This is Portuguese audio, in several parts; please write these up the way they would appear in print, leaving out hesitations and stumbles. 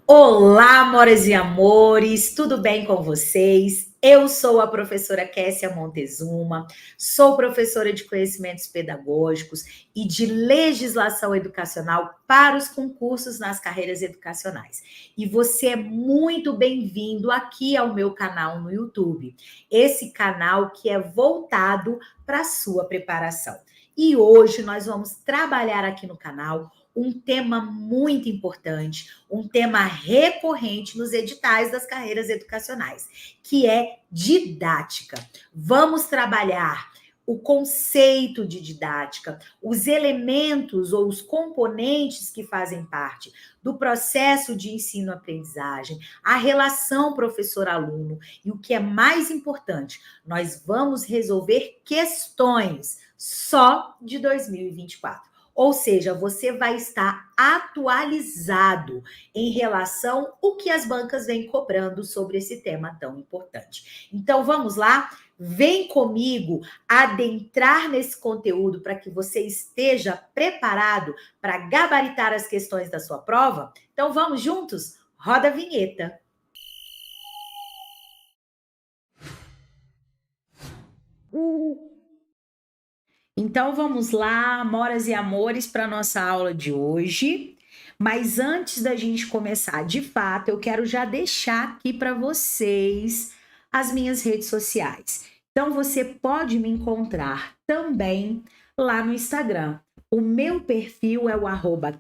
Olá, amoras e amores, tudo bem com vocês? Eu sou a professora Kessia Montezuma, sou professora de conhecimentos pedagógicos e de legislação educacional para os concursos nas carreiras educacionais. E você é muito bem-vindo aqui ao meu canal no YouTube, esse canal que é voltado para a sua preparação. E hoje nós vamos trabalhar aqui no canal um tema muito importante, um tema recorrente nos editais das carreiras educacionais, que é didática. Vamos trabalhar o conceito de didática, os elementos ou os componentes que fazem parte do processo de ensino-aprendizagem, a relação professor-aluno e o que é mais importante, nós vamos resolver questões só de 2024. Ou seja, você vai estar atualizado em relação ao que as bancas vêm cobrando sobre esse tema tão importante. Então, vamos lá? Vem comigo adentrar nesse conteúdo para que você esteja preparado para gabaritar as questões da sua prova? Então, vamos juntos? Roda a vinheta. Então vamos lá, amoras e amores, para a nossa aula de hoje. Mas antes da gente começar, de fato, eu quero já deixar aqui para vocês as minhas redes sociais. Então você pode me encontrar também lá no Instagram. O meu perfil é o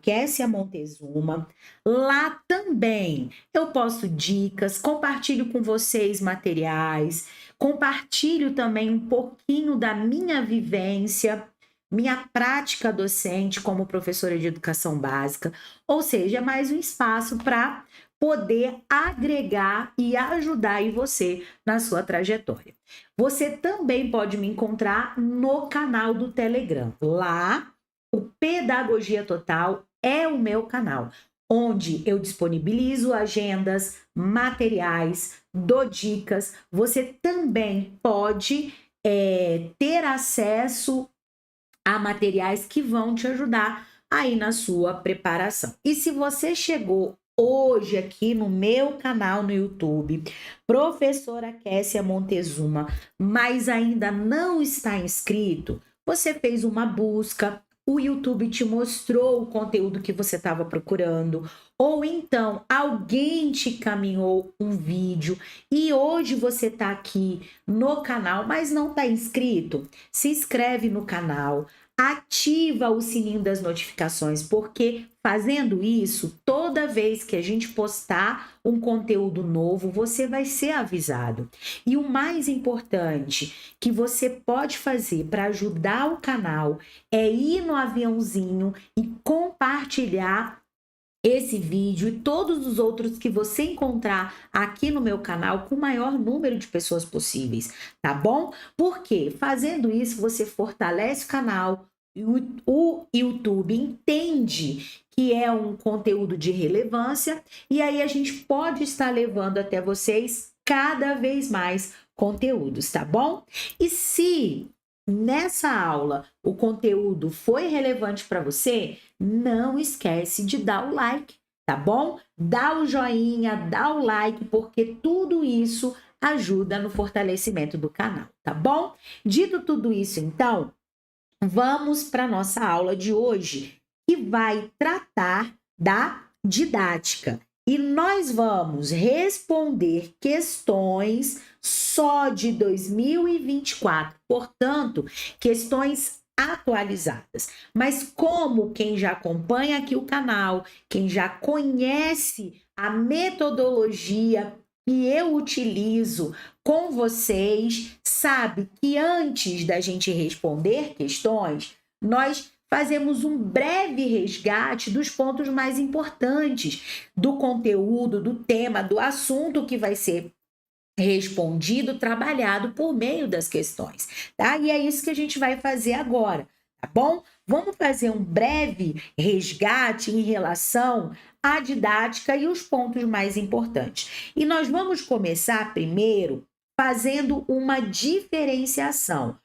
@Kessia Montezuma. Lá também eu posto dicas, compartilho com vocês materiais, compartilho também um pouquinho da minha vivência, minha prática docente como professora de educação básica, ou seja, mais um espaço para poder agregar e ajudar aí você na sua trajetória. Você também pode me encontrar no canal do Telegram. Lá, o Pedagogia Total é o meu canal, onde eu disponibilizo agendas, materiais, dou dicas. Você também pode ter acesso a materiais que vão te ajudar aí na sua preparação. E se você chegou hoje aqui no meu canal no YouTube, Professora Kessia Montezuma, mas ainda não está inscrito, você fez uma busca, o YouTube te mostrou o conteúdo que você estava procurando, ou então alguém te caminhou um vídeo e hoje você está aqui no canal, mas não está inscrito, se inscreve no canal, ativa o sininho das notificações, porque fazendo isso, toda vez que a gente postar um conteúdo novo, você vai ser avisado. E o mais importante que você pode fazer para ajudar o canal é ir no aviãozinho e compartilhar esse vídeo e todos os outros que você encontrar aqui no meu canal com o maior número de pessoas possíveis, tá bom? Porque fazendo isso você fortalece o canal, o YouTube entende que é um conteúdo de relevância e aí a gente pode estar levando até vocês cada vez mais conteúdos, tá bom? E se nessa aula o conteúdo foi relevante para você, não esquece de dar o like, tá bom? Dá o joinha, dá o like, porque tudo isso ajuda no fortalecimento do canal, tá bom? Dito tudo isso, então, vamos para a nossa aula de hoje, que vai tratar da didática. E nós vamos responder questões só de 2024, portanto, questões atualizadas. Mas como quem já acompanha aqui o canal, quem já conhece a metodologia que eu utilizo com vocês, sabe que antes da gente responder questões, nós fazemos um breve resgate dos pontos mais importantes do conteúdo, do tema, do assunto que vai ser respondido, trabalhado por meio das questões, tá? E é isso que a gente vai fazer agora, tá bom? Vamos fazer um breve resgate em relação à didática e os pontos mais importantes. E nós vamos começar primeiro fazendo uma diferenciação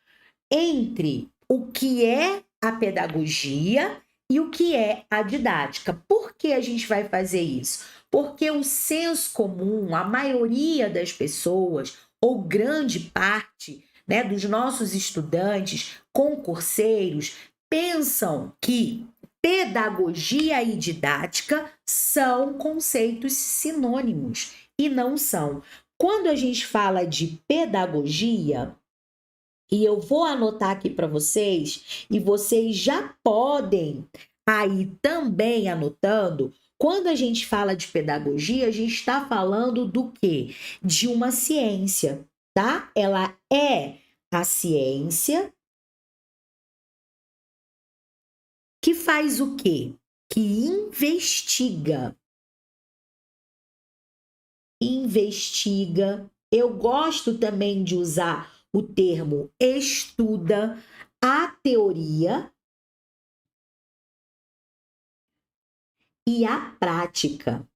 entre o que é a pedagogia e o que é a didática. Por que a gente vai fazer isso? Porque o senso comum, a maioria das pessoas, ou grande parte, né, dos nossos estudantes, concurseiros, pensam que pedagogia e didática são conceitos sinônimos e não são. Quando a gente fala de pedagogia, e eu vou anotar aqui para vocês, e vocês já podem aí também anotando. Quando a gente fala de pedagogia, a gente está falando do quê? De uma ciência, tá? Ela é a ciência que faz o quê? Que investiga. Investiga. Eu gosto também de usar o termo estuda a teoria e a prática.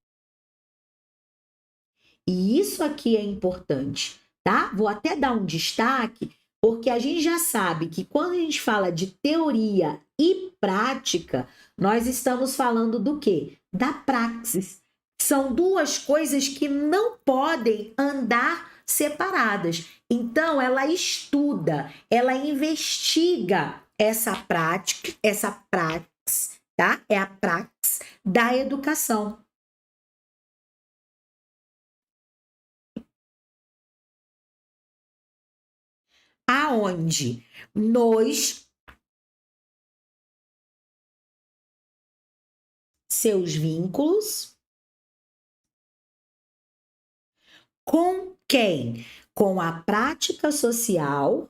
E isso aqui é importante, tá? Vou até dar um destaque, porque a gente já sabe que quando a gente fala de teoria e prática, nós estamos falando do quê? Da praxis. São duas coisas que não podem andar separadas. Então, ela estuda, ela investiga essa prática, essa praxis, tá? É a praxis da educação. Aonde? Nos seus vínculos com quem? Com a prática social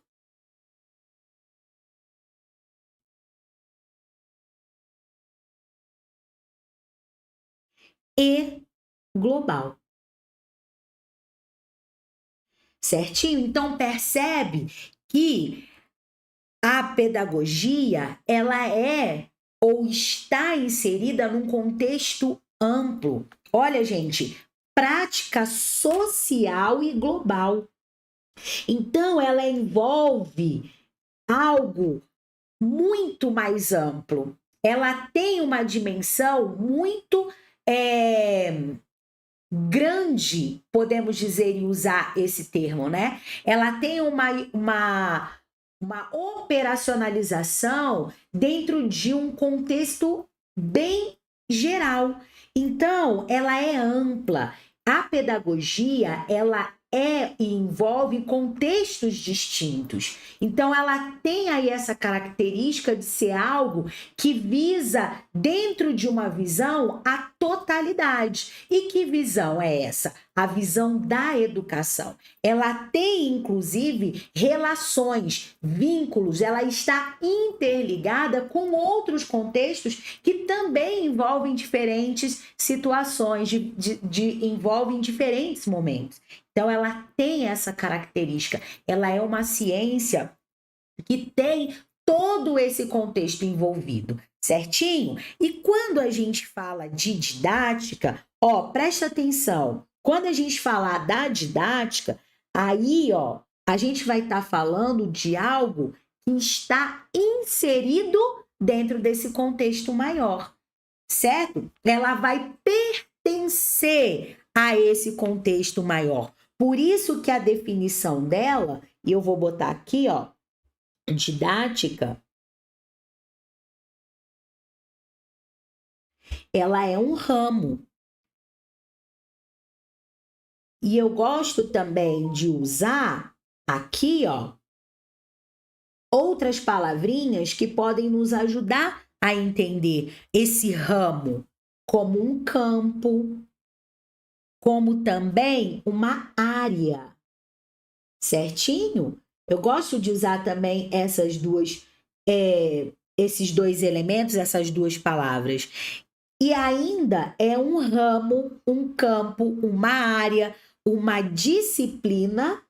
e global. Certinho? Então percebe que a pedagogia, ela é ou está inserida num contexto amplo. Olha, gente, prática social e global. Então ela envolve algo muito mais amplo. Ela tem uma dimensão muito grande, podemos dizer e usar esse termo, né? Ela tem uma operacionalização dentro de um contexto bem geral. Então, ela é ampla. A pedagogia, ela e envolve contextos distintos. Então, ela tem aí essa característica de ser algo que visa, dentro de uma visão, a totalidade. E que visão é essa? A visão da educação. Ela tem, inclusive, relações, vínculos, ela está interligada com outros contextos que também envolvem diferentes situações, envolvem diferentes momentos. Então, ela tem essa característica. Ela é uma ciência que tem todo esse contexto envolvido, certinho? E quando a gente fala de didática, presta atenção. Quando a gente falar da didática, aí, a gente vai estar falando de algo que está inserido dentro desse contexto maior, certo? Ela vai pertencer a esse contexto maior. Por isso que a definição dela, e eu vou botar aqui, didática, ela é um ramo. E eu gosto também de usar aqui, outras palavrinhas que podem nos ajudar a entender esse ramo como um campo, como também uma área. Certinho? Eu gosto de usar também esses dois elementos, essas duas palavras. E ainda é um ramo, um campo, uma área, uma disciplina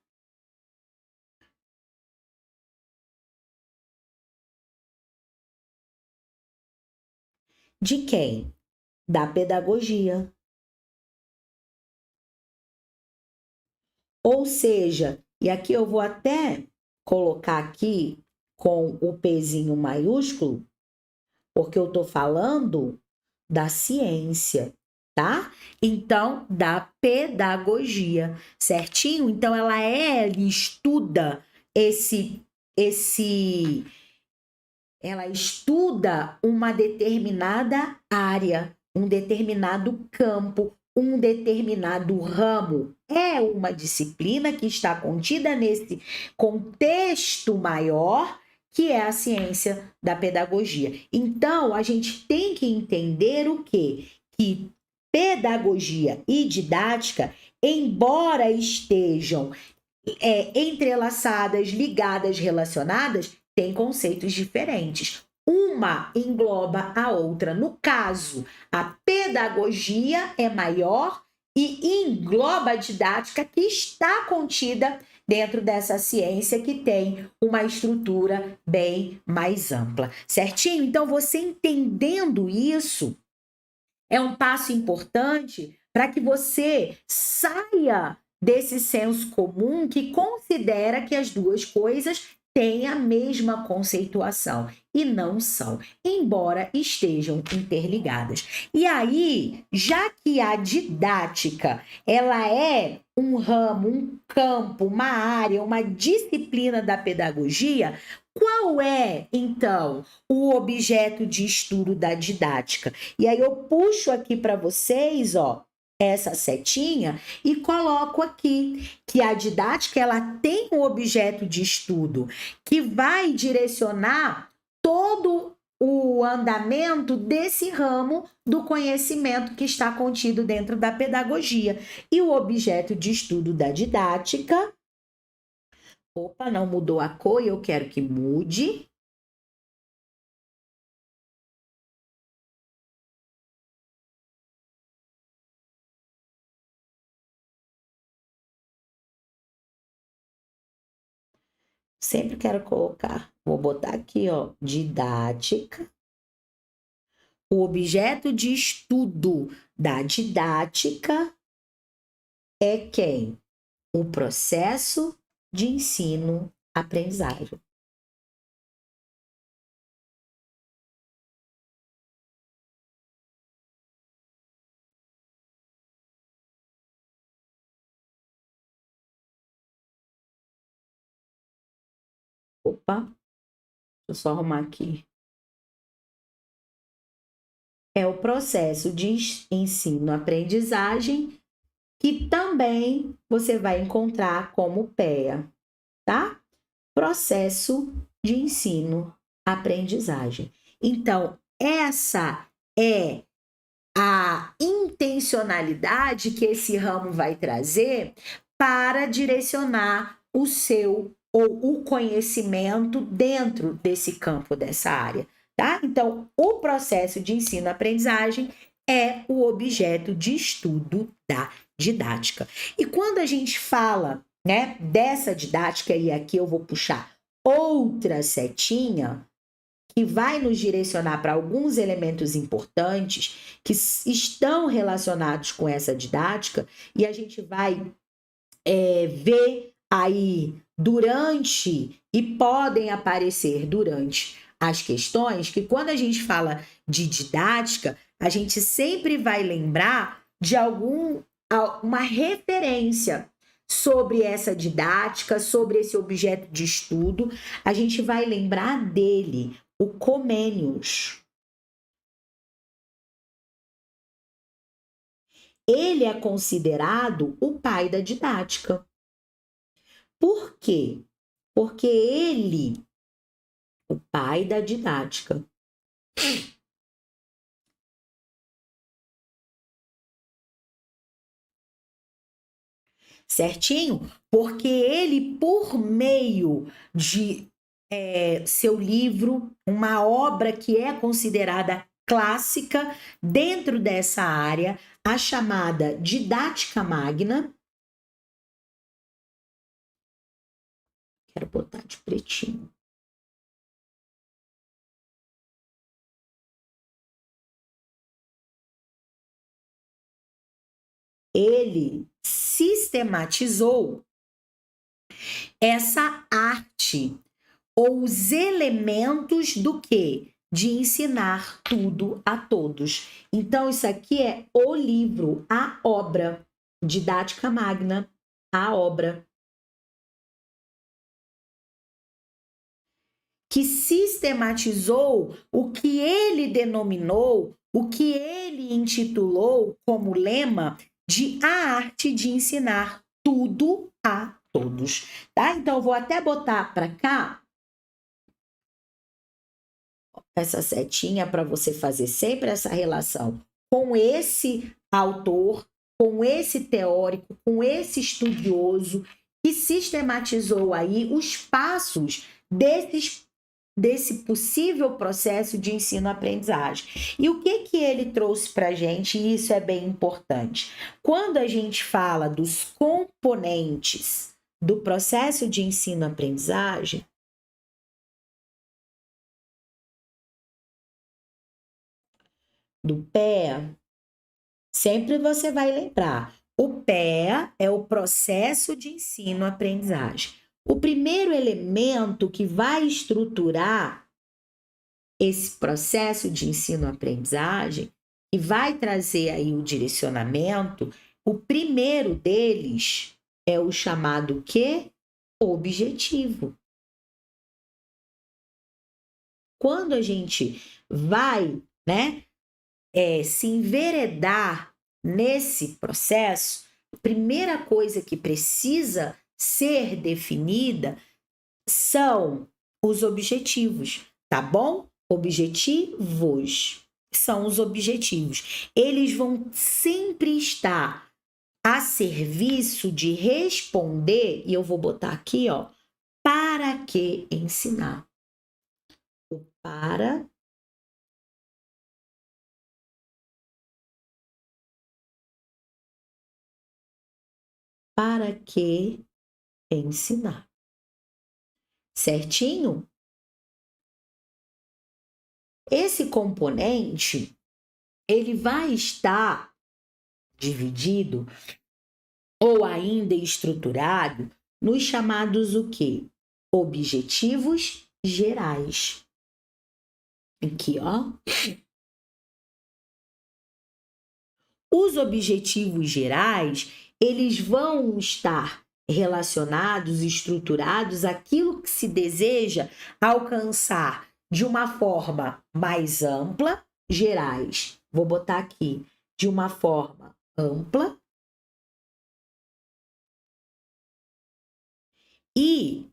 de quem? Da pedagogia. Ou seja, e aqui eu vou até colocar aqui com o pezinho maiúsculo, porque eu estou falando da ciência, tá? Então, da pedagogia, certinho? Então, ela estuda ela estuda uma determinada área, um determinado campo, um determinado ramo. É uma disciplina que está contida nesse contexto maior, que é a ciência da pedagogia. Então, a gente tem que entender o quê? Que pedagogia e didática, embora estejam entrelaçadas, ligadas, relacionadas, têm conceitos diferentes. Uma engloba a outra. No caso, a pedagogia é maior e engloba a didática que está contida dentro dessa ciência que tem uma estrutura bem mais ampla. Certinho? Então, você entendendo isso é um passo importante para que você saia desse senso comum que considera que as duas coisas têm a mesma conceituação e não são, embora estejam interligadas. E aí, já que a didática, ela é um ramo, um campo, uma área, uma disciplina da pedagogia, qual é, então, o objeto de estudo da didática? E aí eu puxo aqui para vocês, ó, essa setinha e coloco aqui que a didática ela tem um objeto de estudo que vai direcionar todo o andamento desse ramo do conhecimento que está contido dentro da pedagogia. E o objeto de estudo da didática... Opa, não mudou a cor e eu quero que mude. Sempre quero colocar. Vou botar aqui, ó, didática. O objeto de estudo da didática é quem? O processo de ensino-aprendizagem. Opa, deixa eu só arrumar aqui. É o processo de ensino-aprendizagem que também você vai encontrar como PEA, tá? Processo de ensino-aprendizagem. Então, essa é a intencionalidade que esse ramo vai trazer para direcionar o seu ou o conhecimento dentro desse campo, dessa área, tá? Então, o processo de ensino-aprendizagem é o objeto de estudo da didática. E quando a gente fala, né, dessa didática, e aqui eu vou puxar outra setinha, que vai nos direcionar para alguns elementos importantes que estão relacionados com essa didática, e a gente vai ver aí durante, e podem aparecer durante as questões, que quando a gente fala de didática, a gente sempre vai lembrar de uma referência sobre essa didática, sobre esse objeto de estudo, a gente vai lembrar dele, o Comênios. Ele é considerado o pai da didática. Por quê? Porque ele, o pai da didática, certinho? Porque ele, por meio de seu livro, uma obra que é considerada clássica dentro dessa área, a chamada Didática Magna. Quero botar de pretinho. Ele sistematizou essa arte ou os elementos do quê? de ensinar tudo a todos. Então, isso aqui é o livro, a obra, Didática Magna, a obra, que sistematizou o que ele denominou, o que ele intitulou como lema de a arte de ensinar tudo a todos, tá? Então, eu vou até botar para cá essa setinha para você fazer sempre essa relação com esse autor, com esse teórico, com esse estudioso que sistematizou aí os passos desse possível processo de ensino-aprendizagem. E o que ele trouxe para a gente, e isso é bem importante. Quando a gente fala dos componentes do processo de ensino-aprendizagem, do PEA, sempre você vai lembrar. O PEA é o processo de ensino-aprendizagem. O primeiro elemento que vai estruturar esse processo de ensino-aprendizagem e vai trazer aí o direcionamento, o primeiro deles é o chamado quê? Objetivo. Quando a gente vai, se enveredar nesse processo, a primeira coisa que precisa ser definida são os objetivos, tá bom? Objetivos são os objetivos. Eles vão sempre estar a serviço de responder, e eu vou botar aqui, ó, para que ensinar. O para que ensinar. Certinho? Esse componente, ele vai estar dividido ou ainda estruturado nos chamados o quê? Objetivos gerais. Aqui, ó. Os objetivos gerais, eles vão estar relacionados, estruturados àquilo que se deseja alcançar de uma forma mais ampla, gerais. Vou botar aqui, de uma forma ampla e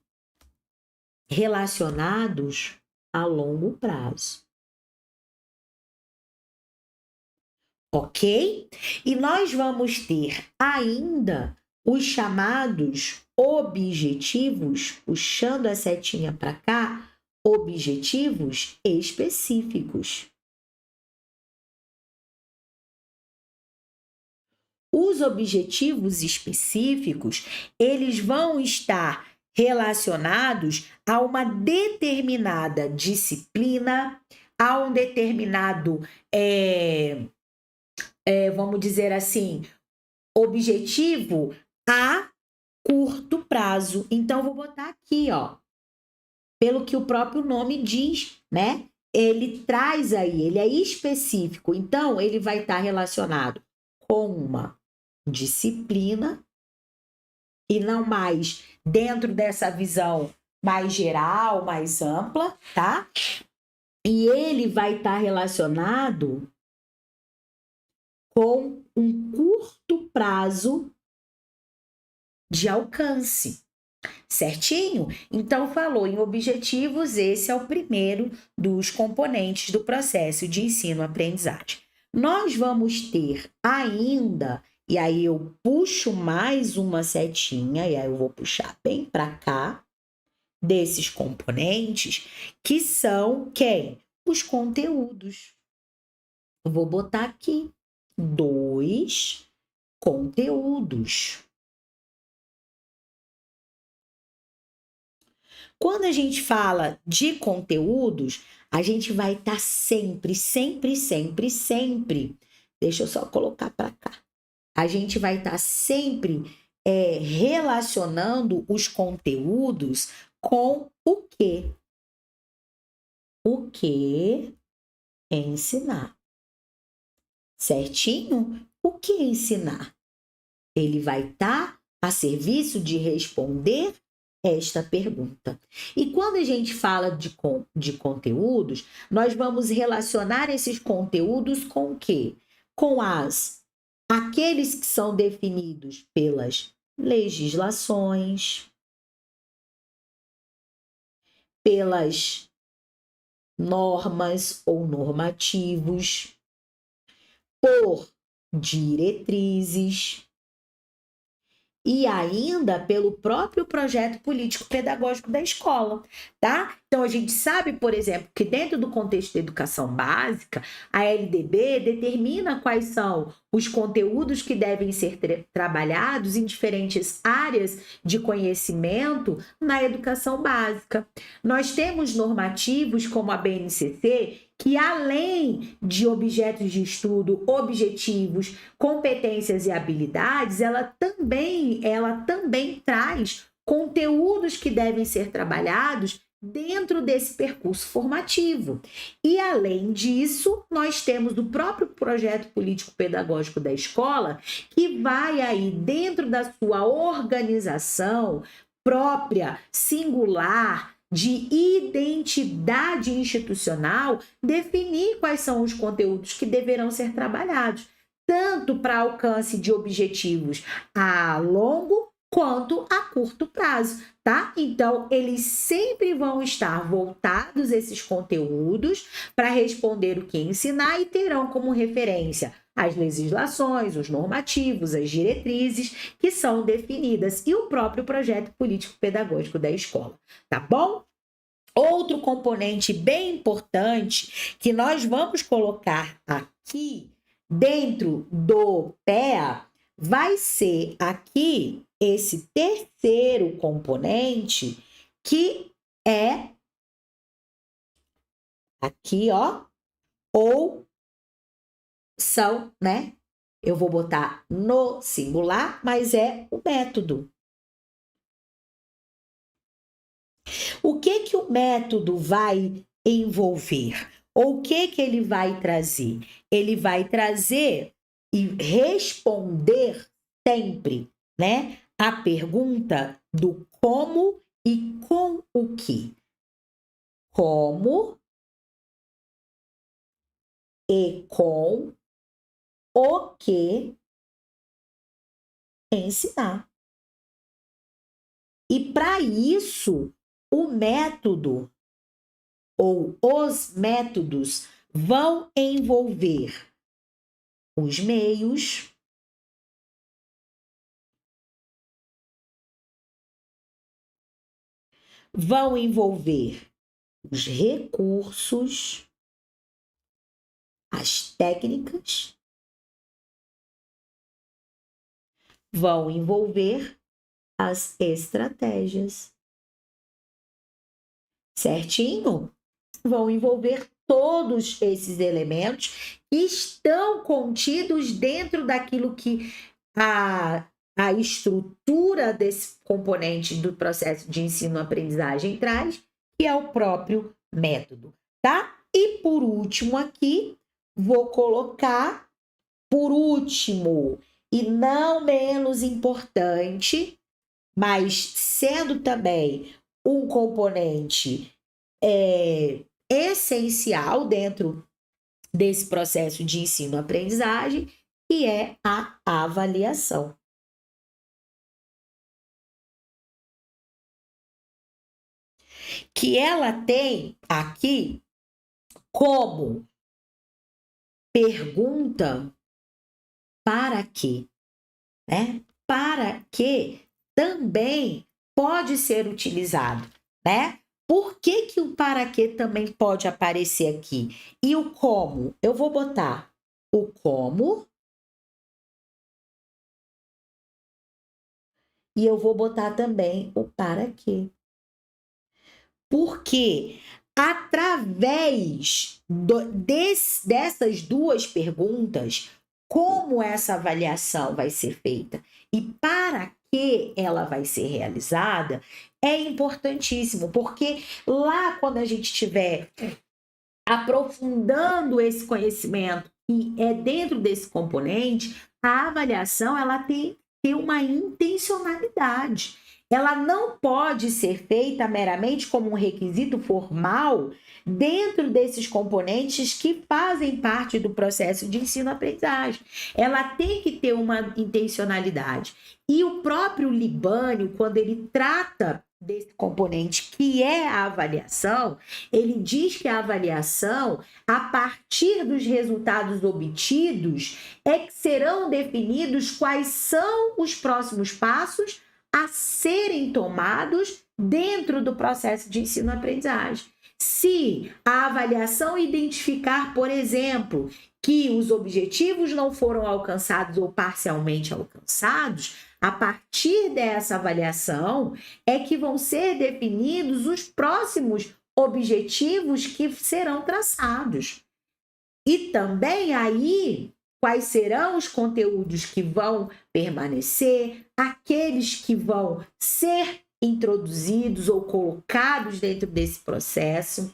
relacionados a longo prazo. Ok? E nós vamos ter ainda os chamados objetivos, puxando a setinha para cá, objetivos específicos. Os objetivos específicos, eles vão estar relacionados a uma determinada disciplina, a um determinado, vamos dizer assim, objetivo a curto prazo. Então, vou botar aqui, ó, pelo que o próprio nome diz, né? Ele traz aí, ele é específico. Então, ele vai estar relacionado com uma disciplina e não mais dentro dessa visão mais geral, mais ampla, tá? E ele vai estar relacionado com um curto prazo de alcance, certinho? Então, falou em objetivos, esse é o primeiro dos componentes do processo de ensino-aprendizagem. Nós vamos ter ainda, e aí eu puxo mais uma setinha, e aí eu vou puxar bem para cá, desses componentes, que são quem? Os conteúdos. Eu vou botar aqui 2 conteúdos. Quando a gente fala de conteúdos, a gente vai estar sempre. Deixa eu só colocar para cá. A gente vai estar sempre relacionando os conteúdos com o quê? o que ensinar. Certinho? O que ensinar? Ele vai estar a serviço de responder esta pergunta. E quando a gente fala de conteúdos, nós vamos relacionar esses conteúdos com o quê? Com aqueles que são definidos pelas legislações, pelas normas ou normativos, por diretrizes e ainda pelo próprio projeto político-pedagógico da escola, tá? Então, a gente sabe, por exemplo, que dentro do contexto da educação básica, a LDB determina quais são os conteúdos que devem ser trabalhados em diferentes áreas de conhecimento na educação básica. Nós temos normativos como a BNCC, que além de objetos de estudo, objetivos, competências e habilidades, ela também traz conteúdos que devem ser trabalhados dentro desse percurso formativo. E além disso, nós temos o próprio projeto político-pedagógico da escola, que vai aí dentro da sua organização própria, singular, de identidade institucional, definir quais são os conteúdos que deverão ser trabalhados, tanto para alcance de objetivos a longo quanto a curto prazo, tá? Então, eles sempre vão estar voltados, esses conteúdos, para responder o que ensinar e terão como referência as legislações, os normativos, as diretrizes que são definidas e o próprio projeto político-pedagógico da escola, tá bom? Outro componente bem importante que nós vamos colocar aqui dentro do PEA vai ser aqui esse terceiro componente que é aqui, ó, ou são, né? Eu vou botar no singular, mas é o método. O que o método vai envolver? Ou o que ele vai trazer? Ele vai trazer e responder sempre, né, a pergunta do como e com o que. Como e com o que ensinar. E para isso, o método ou os métodos vão envolver os meios, vão envolver os recursos, as técnicas, vão envolver as estratégias. Certinho? Vão envolver todos esses elementos que estão contidos dentro daquilo que a estrutura desse componente do processo de ensino-aprendizagem traz, que é o próprio método, tá? E por último aqui, vou colocar, por último, e não menos importante, mas sendo também um componente essencial dentro desse processo de ensino-aprendizagem, que é a avaliação. Que ela tem aqui como pergunta para quê, né? Para que também pode ser utilizado, né? Por que o para quê também pode aparecer aqui? E o como? Eu vou botar o como e eu vou botar também o para quê. Porque através dessas duas perguntas, como essa avaliação vai ser feita e para que ela vai ser realizada, é importantíssimo, porque lá quando a gente estiver aprofundando esse conhecimento que é dentro desse componente, a avaliação ela tem que ter uma intencionalidade. Ela não pode ser feita meramente como um requisito formal dentro desses componentes que fazem parte do processo de ensino-aprendizagem. Ela tem que ter uma intencionalidade. E o próprio Libânio, quando ele trata desse componente que é a avaliação, ele diz que a avaliação, a partir dos resultados obtidos, é que serão definidos quais são os próximos passos a serem tomados dentro do processo de ensino-aprendizagem. Se a avaliação identificar, por exemplo, que os objetivos não foram alcançados ou parcialmente alcançados, a partir dessa avaliação é que vão ser definidos os próximos objetivos que serão traçados. E também aí, quais serão os conteúdos que vão permanecer, aqueles que vão ser introduzidos ou colocados dentro desse processo,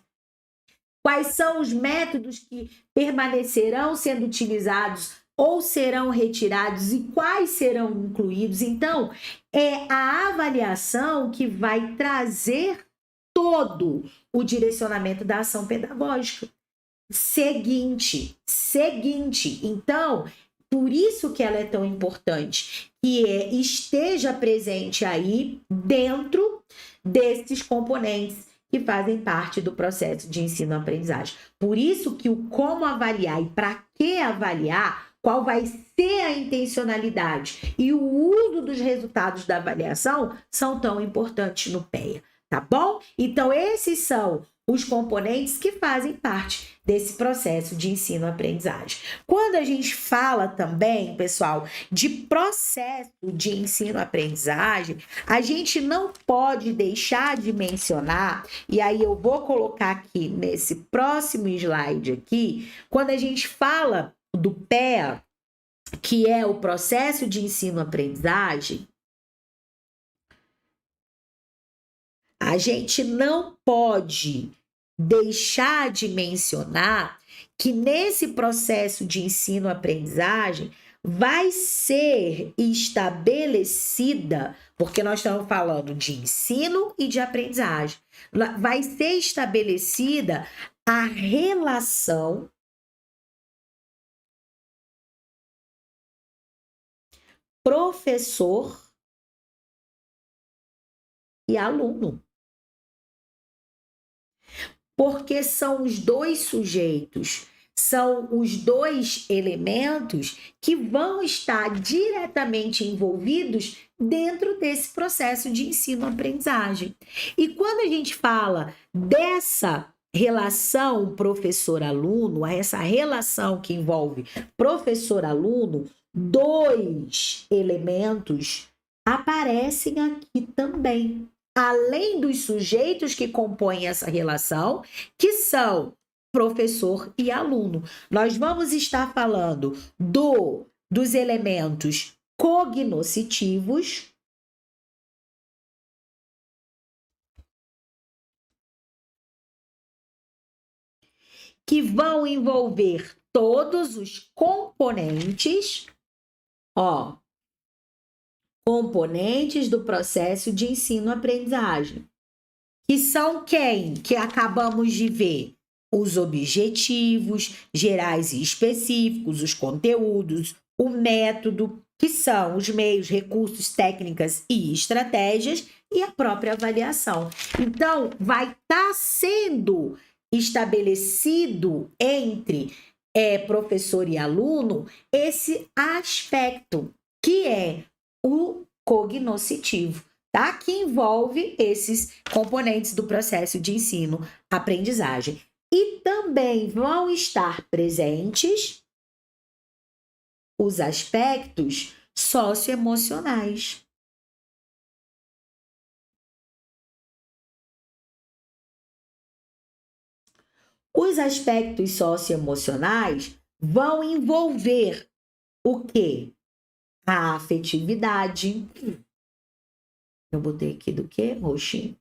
quais são os métodos que permanecerão sendo utilizados ou serão retirados e quais serão incluídos. Então, é a avaliação que vai trazer todo o direcionamento da ação pedagógica. Seguinte. Então, por isso que ela é tão importante, que esteja presente aí dentro desses componentes que fazem parte do processo de ensino-aprendizagem. Por isso que o como avaliar e para que avaliar, qual vai ser a intencionalidade e o uso dos resultados da avaliação são tão importantes no PEA, tá bom? Então, esses são os componentes que fazem parte desse processo de ensino-aprendizagem. Quando a gente fala também, pessoal, de processo de ensino-aprendizagem, a gente não pode deixar de mencionar, e aí eu vou colocar aqui nesse próximo slide aqui, quando a gente fala do PEA, que é o processo de ensino-aprendizagem, a gente não pode deixar de mencionar que nesse processo de ensino-aprendizagem vai ser estabelecida, porque nós estamos falando de ensino e de aprendizagem, vai ser estabelecida a relação professor e aluno. Porque são os dois sujeitos, são os dois elementos que vão estar diretamente envolvidos dentro desse processo de ensino-aprendizagem. E quando a gente fala dessa relação professor-aluno, essa relação que envolve professor-aluno, dois elementos aparecem aqui também. Além dos sujeitos que compõem essa relação, que são professor e aluno. Nós vamos estar falando dos elementos cognoscitivos, que vão envolver todos os componentes, componentes do processo de ensino-aprendizagem, que são quem? Que acabamos de ver os objetivos gerais e específicos, os conteúdos, o método, que são os meios, recursos, técnicas e estratégias, e a própria avaliação. Então, vai estar sendo estabelecido entre professor e aluno esse aspecto, que é o cognoscitivo, tá? Que envolve esses componentes do processo de ensino-aprendizagem. E também vão estar presentes os aspectos socioemocionais. Os aspectos socioemocionais vão envolver o quê? A afetividade. Eu botei aqui do quê? Roxinho.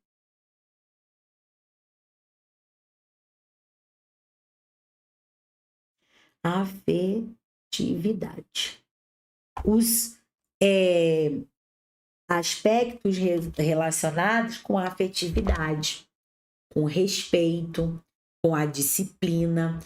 afetividade. Os aspectos relacionados com a afetividade, com respeito, com a disciplina,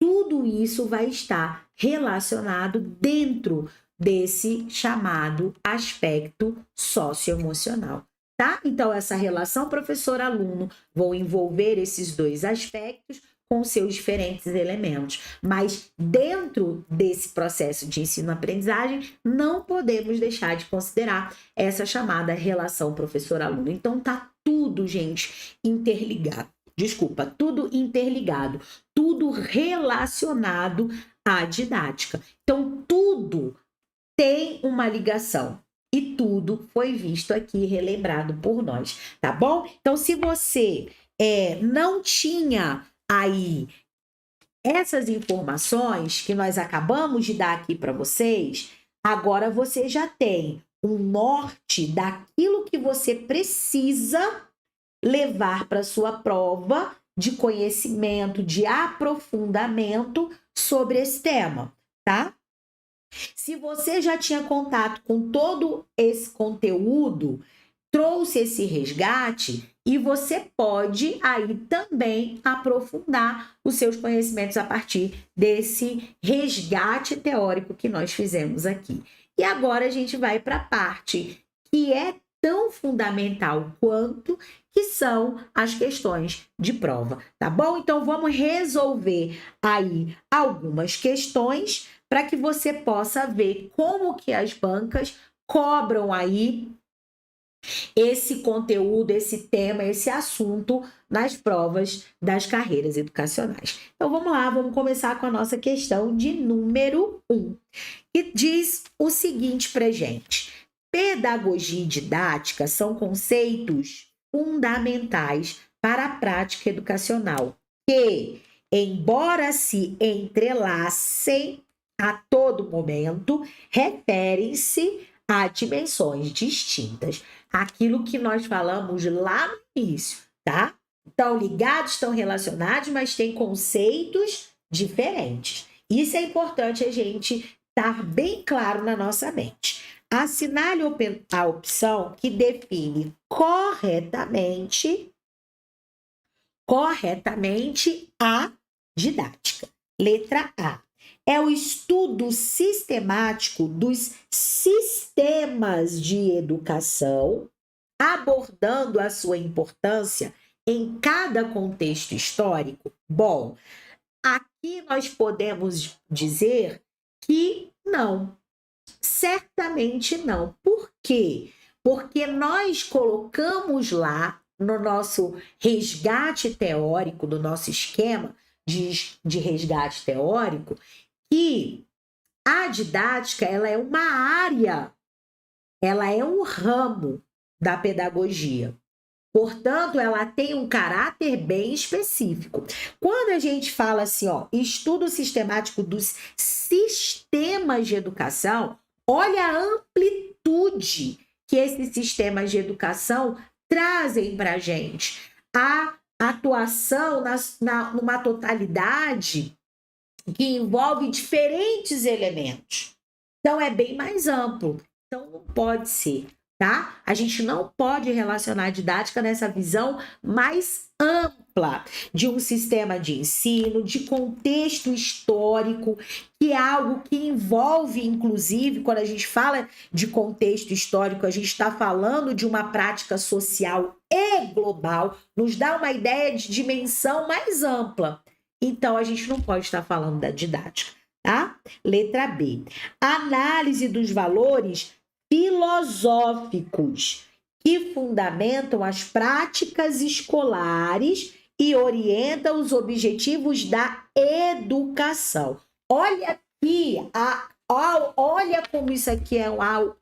tudo isso vai estar relacionado dentro desse chamado aspecto socioemocional, tá? Então, essa relação professor-aluno vão envolver esses dois aspectos com seus diferentes elementos. Mas dentro desse processo de ensino-aprendizagem, não podemos deixar de considerar essa chamada relação professor-aluno. Então, tá tudo, gente, interligado. Desculpa, tudo interligado, tudo relacionado à didática. Então, tudo tem uma ligação. E tudo foi visto aqui, relembrado por nós, tá bom? Então, se você não tinha aí essas informações que nós acabamos de dar aqui para vocês, agora você já tem um norte daquilo que você precisa levar para sua prova de conhecimento, de aprofundamento sobre esse tema, tá? Se você já tinha contato com todo esse conteúdo, trouxe esse resgate e você pode aí também aprofundar os seus conhecimentos a partir desse resgate teórico que nós fizemos aqui. E agora a gente vai para a parte que é tão fundamental quanto, que são as questões de prova, tá bom? Então vamos resolver aí algumas questões para que você possa ver como que as bancas cobram aí esse conteúdo, esse tema, esse assunto nas provas das carreiras educacionais. Então vamos lá, vamos começar com a nossa questão de número 1, que diz o seguinte pra gente: pedagogia e didática são conceitos fundamentais para a prática educacional que, embora se entrelacem a todo momento, referem-se a dimensões distintas. Aquilo que nós falamos lá no início, tá? Estão ligados, estão relacionados, mas têm conceitos diferentes. Isso é importante a gente estar bem claro na nossa mente. Assinale a opção que define corretamente a didática. Letra A. É o estudo sistemático dos sistemas de educação, abordando a sua importância em cada contexto histórico. Bom, aqui nós podemos dizer que não. Certamente não. Por quê? Porque nós colocamos lá no nosso resgate teórico, do nosso esquema de resgate teórico, que a didática ela é uma área, ela é um ramo da pedagogia. Portanto, ela tem um caráter bem específico. Quando a gente fala assim, estudo sistemático dos sistemas de educação, olha a amplitude que esses sistemas de educação trazem para a gente. A atuação numa totalidade que envolve diferentes elementos. Então, é bem mais amplo. Então, não pode ser, tá? A gente não pode relacionar a didática nessa visão mais ampla de um sistema de ensino, de contexto histórico, que é algo que envolve, inclusive, quando a gente fala de contexto histórico, a gente está falando de uma prática social e global, nos dá uma ideia de dimensão mais ampla. Então, a gente não pode estar falando da didática, tá? Letra B. Análise dos valores filosóficos que fundamentam as práticas escolares e orientam os objetivos da educação. Olha aqui, olha como isso aqui é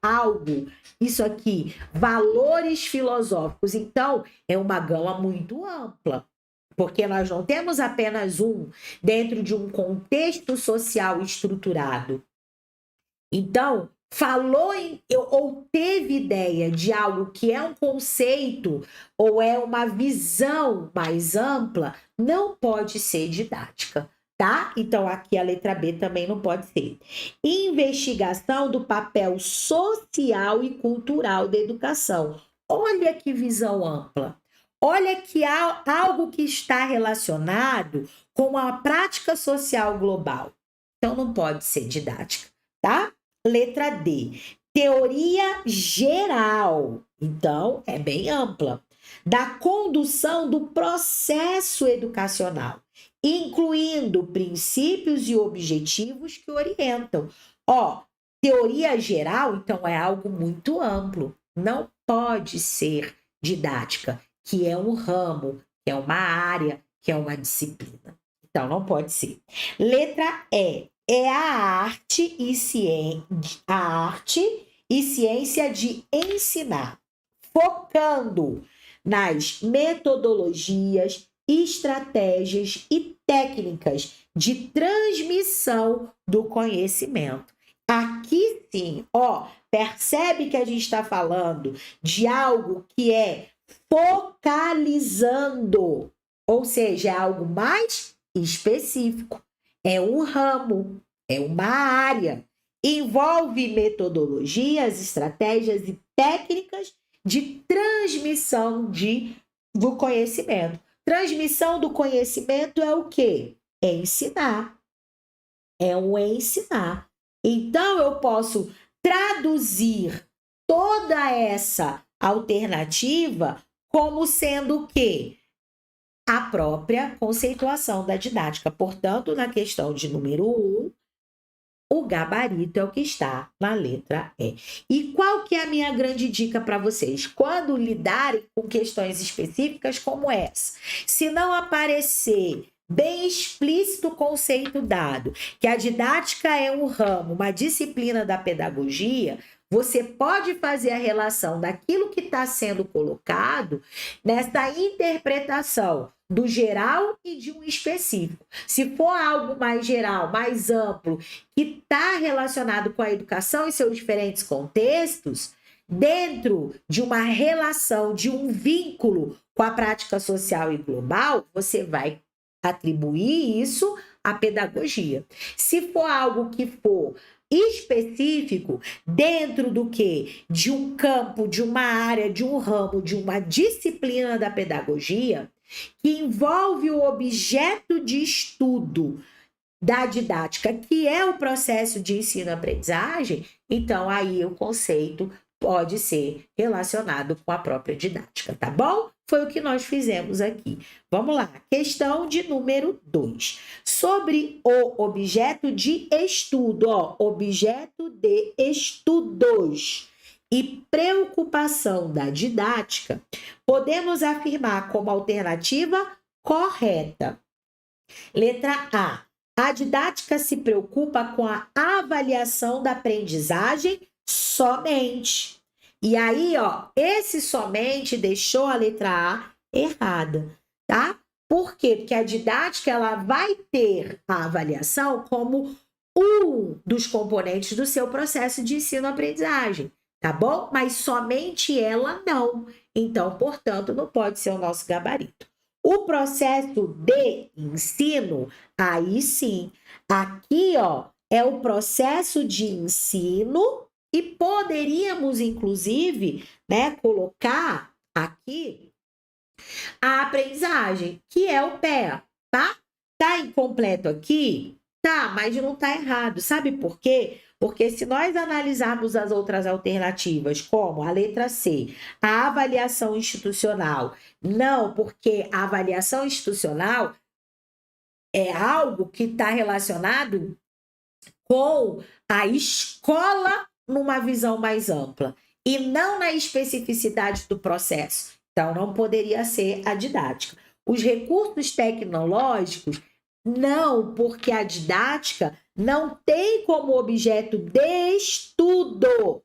algo, isso aqui, valores filosóficos. Então, é uma gama muito ampla. Porque nós não temos apenas um dentro de um contexto social estruturado. Então, falou ou teve ideia de algo que é um conceito ou é uma visão mais ampla, não pode ser didática, tá? Então, aqui a letra B também não pode ser. Investigação do papel social e cultural da educação. Olha que visão ampla. Olha que há algo que está relacionado com a prática social global. Então, não pode ser didática, tá? Letra D. Teoria geral. Então, é bem ampla. Da condução do processo educacional, incluindo princípios e objetivos que orientam. Ó, teoria geral, então, é algo muito amplo. Não pode ser didática, que é um ramo, que é uma área, que é uma disciplina. Então, não pode ser. Letra E. É a arte e ciência de ensinar, focando nas metodologias, estratégias e técnicas de transmissão do conhecimento. Aqui sim, ó, percebe que a gente está falando de algo que é focalizando, ou seja, é algo mais específico, é um ramo, é uma área, envolve metodologias, estratégias e técnicas de transmissão do conhecimento. Transmissão do conhecimento é o quê? É ensinar. É um ensinar. Então, eu posso traduzir toda essa alternativa como sendo o quê? A própria conceituação da didática. Portanto, na questão de número 1, o gabarito é o que está na letra E. E qual que é a minha grande dica para vocês? Quando lidarem com questões específicas como essa, se não aparecer bem explícito o conceito dado, que a didática é um ramo, uma disciplina da pedagogia, você pode fazer a relação daquilo que está sendo colocado nessa interpretação do geral e de um específico. Se for algo mais geral, mais amplo, que está relacionado com a educação e seus diferentes contextos, dentro de uma relação, de um vínculo com a prática social e global, você vai atribuir isso à pedagogia. Se for algo que for específico, dentro do quê? De um campo, de uma área, de um ramo, de uma disciplina da pedagogia, que envolve o objeto de estudo da didática, que é o processo de ensino-aprendizagem, então aí o conceito pode ser relacionado com a própria didática, tá bom? Foi o que nós fizemos aqui. Vamos lá, questão de número 2. Sobre o objeto de estudo, ó, objeto de estudos e preocupação da didática, podemos afirmar como alternativa correta. Letra A. A didática se preocupa com a avaliação da aprendizagem somente. E aí, ó, esse somente deixou a letra A errada, tá? Por quê? Porque a didática ela vai ter a avaliação como um dos componentes do seu processo de ensino-aprendizagem, tá bom? Mas somente ela não. Então, portanto, não pode ser o nosso gabarito. O processo de ensino, aí sim, aqui, ó, é o processo de ensino e poderíamos, inclusive, né, colocar aqui a aprendizagem, que é o pé, tá? Tá incompleto aqui? Tá, mas não tá errado. Sabe por quê? Porque se nós analisarmos as outras alternativas, como a letra C, a avaliação institucional, não, porque a avaliação institucional é algo que está relacionado com a escola numa visão mais ampla e não na especificidade do processo. Então, não poderia ser a didática. Os recursos tecnológicos, não, porque a didática não tem como objeto de estudo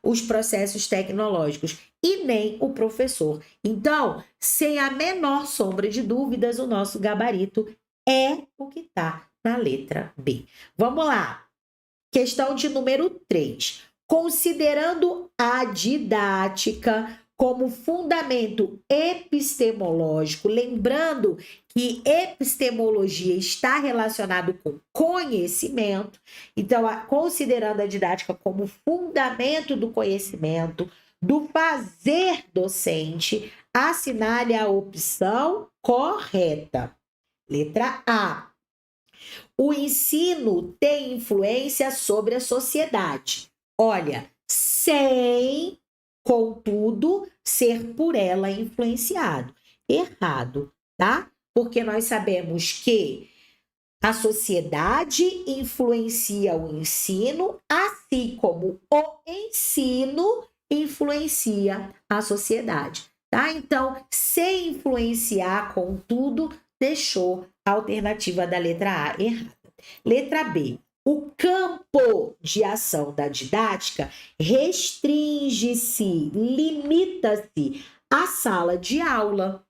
os processos tecnológicos e nem o professor. Então, sem a menor sombra de dúvidas, o nosso gabarito é o que está na letra B. Vamos lá. Questão de número 3. Considerando a didática como fundamento epistemológico, lembrando que epistemologia está relacionado com conhecimento, então, considerando a didática como fundamento do conhecimento, do fazer docente, assinale a opção correta. Letra A. O ensino tem influência sobre a sociedade. Olha, sem, contudo, ser por ela influenciado. Errado, tá? Porque nós sabemos que a sociedade influencia o ensino, assim como o ensino influencia a sociedade, tá? Então, sem influenciar, contudo, deixou a alternativa da letra A errada. Letra B. O campo de ação da didática restringe-se, limita-se à sala de aula.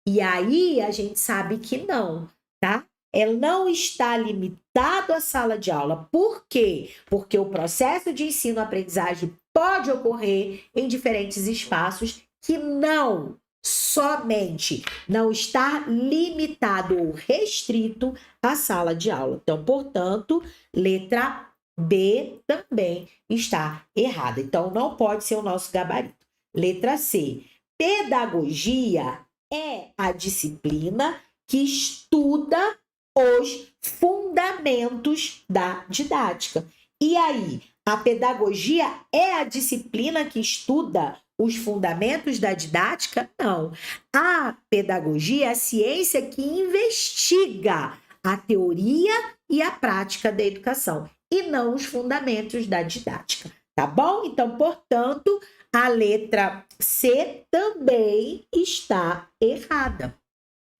E aí a gente sabe que não, tá? Ela não está limitado à sala de aula. Por quê? Porque o processo de ensino-aprendizagem pode ocorrer em diferentes espaços que não somente não está limitado ou restrito à sala de aula. Então, portanto, letra B também está errada. Então, não pode ser o nosso gabarito. Letra C. Pedagogia é a disciplina que estuda os fundamentos da didática. E aí, a pedagogia é a disciplina que estuda os fundamentos da didática? Não. A pedagogia é a ciência que investiga a teoria e a prática da educação, e não os fundamentos da didática, tá bom? Então, portanto, a letra C também está errada,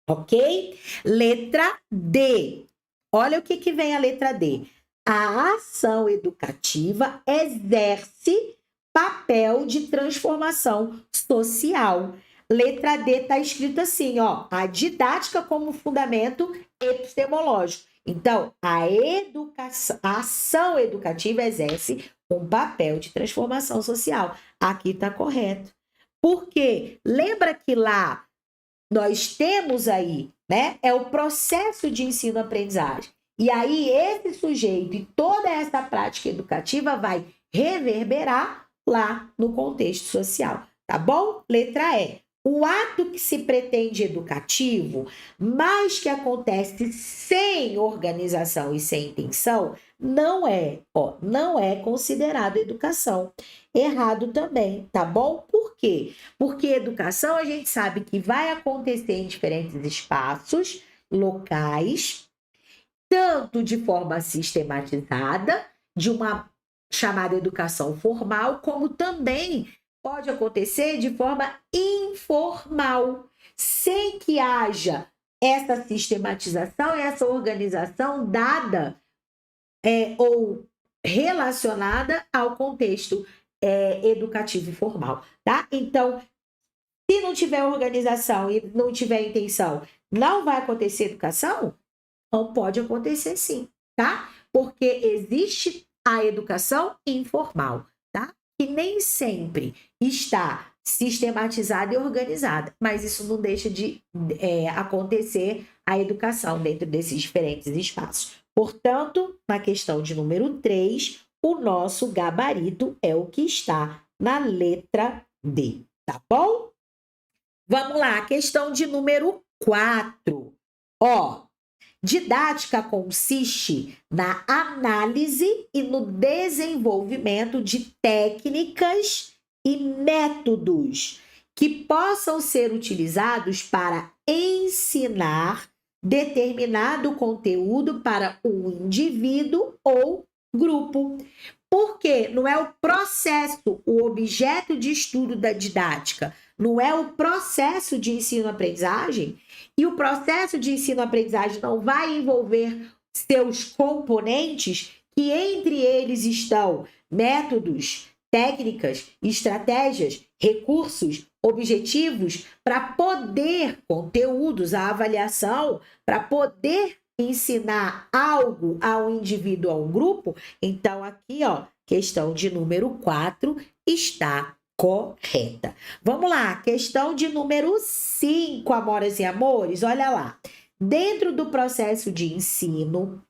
ok? Letra D. Olha o que vem a letra D. A ação educativa exerce papel de transformação social. Letra D está escrito assim, ó, a didática como fundamento epistemológico. Então, a ação educativa exerce um papel de transformação social. Aqui está correto. Por quê? Lembra que lá nós temos aí, né? É o processo de ensino-aprendizagem. E aí, esse sujeito e toda essa prática educativa vai reverberar lá no contexto social, tá bom? Letra E. O ato que se pretende educativo, mas que acontece sem organização e sem intenção, não é considerado educação. Errado também, tá bom? Por quê? Porque educação a gente sabe que vai acontecer em diferentes espaços, locais, tanto de forma sistematizada, de uma chamada educação formal, como também pode acontecer de forma informal, sem que haja essa sistematização, essa organização dada ou relacionada ao contexto educativo formal, tá? Então, se não tiver organização e não tiver intenção, não vai acontecer educação? Não pode acontecer sim, tá? Porque existe a educação informal, tá? Que nem sempre está sistematizada e organizada, mas isso não deixa de acontecer a educação dentro desses diferentes espaços. Portanto, na questão de número 3, o nosso gabarito é o que está na letra D, tá bom? Vamos lá, questão de número 4. Ó, didática consiste na análise e no desenvolvimento de técnicas e métodos que possam ser utilizados para ensinar determinado conteúdo para um indivíduo ou grupo. Porque não é o processo, o objeto de estudo da didática, não é o processo de ensino-aprendizagem, e o processo de ensino-aprendizagem não vai envolver seus componentes, que entre eles estão métodos, técnicas, estratégias, recursos, objetivos, para poder, conteúdos, a avaliação, para poder ensinar algo a um indivíduo, a um grupo. Então, aqui, ó, questão de número 4 está Correta. Vamos lá, questão de número 5, amoras e amores. Olha lá. Dentro do processo de ensino,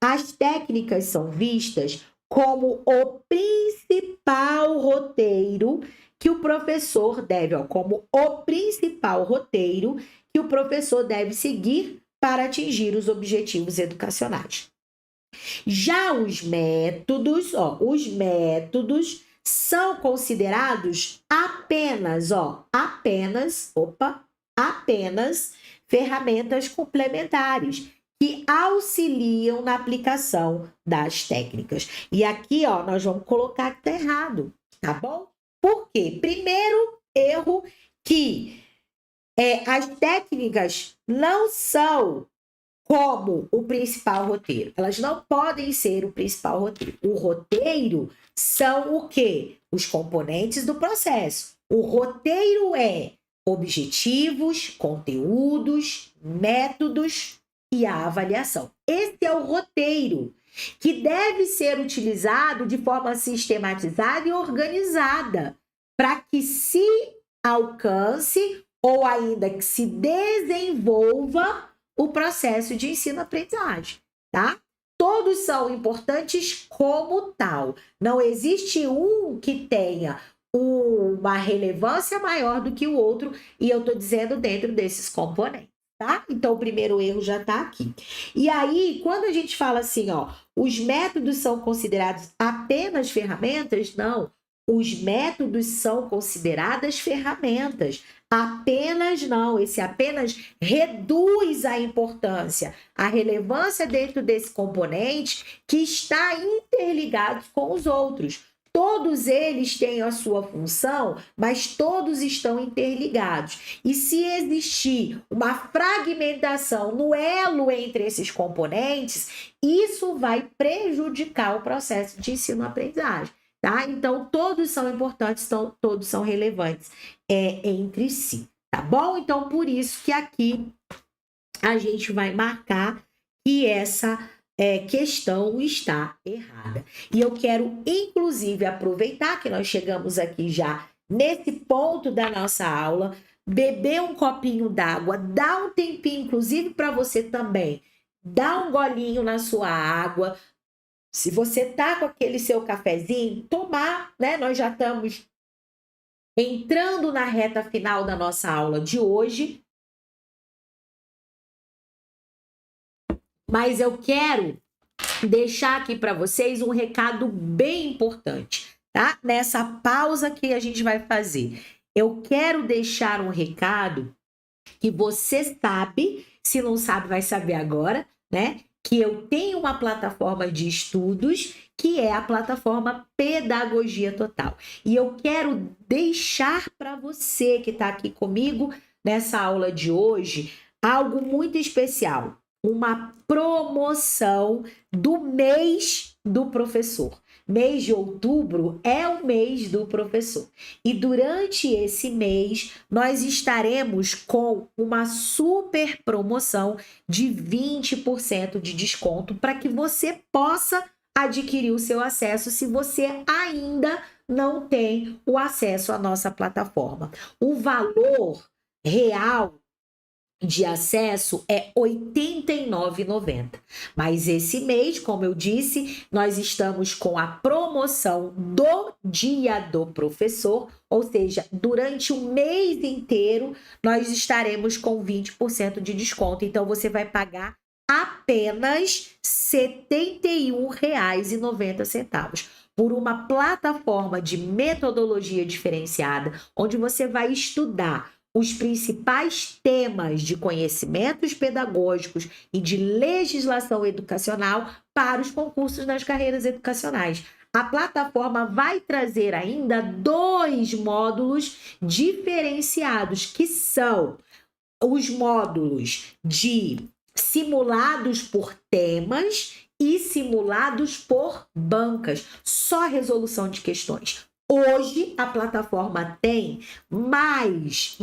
as técnicas são vistas como o principal roteiro que o professor deve, seguir para atingir os objetivos educacionais. Já os métodos são considerados apenas ferramentas complementares que auxiliam na aplicação das técnicas. E aqui, nós vamos colocar que tá errado, tá bom? Por quê? Primeiro erro que as técnicas não são como o principal roteiro. Elas não podem ser o principal roteiro. O roteiro são o quê? Os componentes do processo. O roteiro é objetivos, conteúdos, métodos e a avaliação. Esse é o roteiro que deve ser utilizado de forma sistematizada e organizada para que se alcance ou ainda que se desenvolva o processo de ensino-aprendizagem, tá? Todos são importantes como tal. Não existe um que tenha uma relevância maior do que o outro, e eu estou dizendo dentro desses componentes, tá? Então, o primeiro erro já está aqui. E aí, quando a gente fala assim, os métodos são considerados apenas ferramentas? Não. Os métodos são consideradas ferramentas. Apenas não, esse apenas reduz a importância, a relevância dentro desse componente que está interligado com os outros. Todos eles têm a sua função, mas todos estão interligados. E se existir uma fragmentação no elo entre esses componentes, isso vai prejudicar o processo de ensino-aprendizagem. Tá? Então, todos são importantes, todos são relevantes entre si, tá bom? Então, por isso que aqui a gente vai marcar que essa questão está errada. E eu quero, inclusive, aproveitar que nós chegamos aqui já nesse ponto da nossa aula, beber um copinho d'água, dar um tempinho, inclusive, para você também, dar um golinho na sua água. Se você tá com aquele seu cafezinho, tomar, né? Nós já estamos entrando na reta final da nossa aula de hoje. Mas eu quero deixar aqui para vocês um recado bem importante, tá? Nessa pausa que a gente vai fazer. Eu quero deixar um recado que você sabe, se não sabe, vai saber agora, né? Que eu tenho uma plataforma de estudos, que é a plataforma Pedagogia Total. E eu quero deixar para você que está aqui comigo nessa aula de hoje algo muito especial. Uma promoção do mês do professor. Mês de outubro é o mês do professor. E durante esse mês, nós estaremos com uma super promoção de 20% de desconto para que você possa adquirir o seu acesso se você ainda não tem o acesso à nossa plataforma. O valor real de acesso é R$ 89,90. Mas esse mês, como eu disse, nós estamos com a promoção do Dia do Professor, ou seja, durante o mês inteiro nós estaremos com 20% de desconto. Então você vai pagar apenas R$ 71,90 por uma plataforma de metodologia diferenciada, onde você vai estudar os principais temas de conhecimentos pedagógicos e de legislação educacional para os concursos nas carreiras educacionais. A plataforma vai trazer ainda 2 módulos diferenciados, que são os módulos de simulados por temas e simulados por bancas, só resolução de questões. Hoje, a plataforma tem mais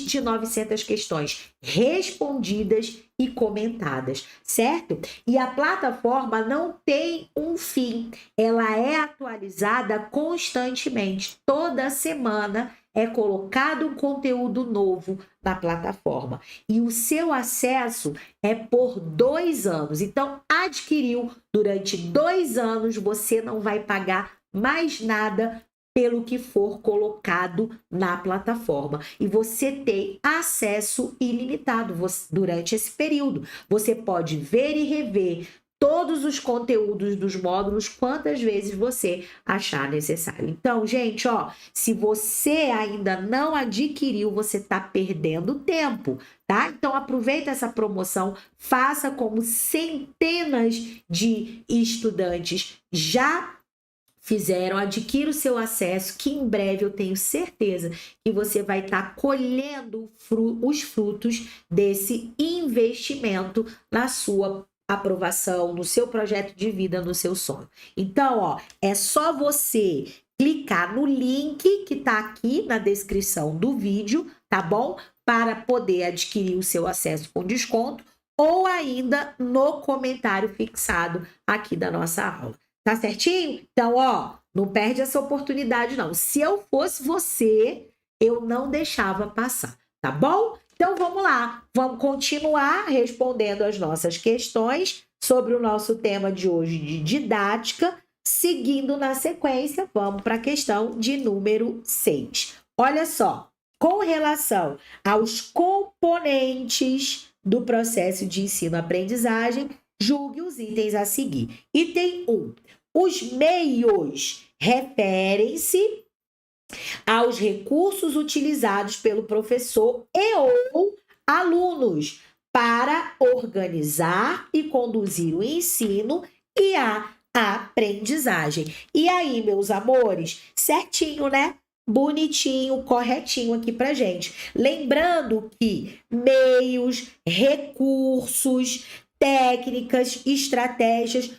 de 900 questões respondidas e comentadas, certo? E a plataforma não tem um fim, ela é atualizada atualizada constantemente. Toda semana é colocado um conteúdo novo na plataforma. E o seu acesso é por 2 anos. Então, adquiriu durante 2 anos, você não vai pagar mais nada pelo que for colocado na plataforma. E você tem acesso ilimitado durante esse período. Você pode ver e rever todos os conteúdos dos módulos quantas vezes você achar necessário. Então, gente, ó, se você ainda não adquiriu, você está perdendo tempo, tá? Então, aproveita essa promoção, faça como centenas de estudantes já fizeram, adquira o seu acesso, que em breve eu tenho certeza que você vai estar colhendo os frutos desse investimento na sua aprovação, no seu projeto de vida, no seu sonho. Então, ó, é só você clicar no link que tá aqui na descrição do vídeo, tá bom? Para poder adquirir o seu acesso com desconto ou ainda no comentário fixado aqui da nossa aula. Tá certinho? Então, ó, não perde essa oportunidade, não. Se eu fosse você, eu não deixava passar, tá bom? Então, vamos lá. Vamos continuar respondendo as nossas questões sobre o nosso tema de hoje de didática. Seguindo na sequência, vamos para a questão de número 6. Olha só, com relação aos componentes do processo de ensino-aprendizagem, julgue os itens a seguir. Item 1. Os meios referem-se aos recursos utilizados pelo professor e ou alunos para organizar e conduzir o ensino e a aprendizagem. E aí, meus amores, certinho, né? Bonitinho, corretinho aqui pra gente. Lembrando que meios, recursos, técnicas, estratégias,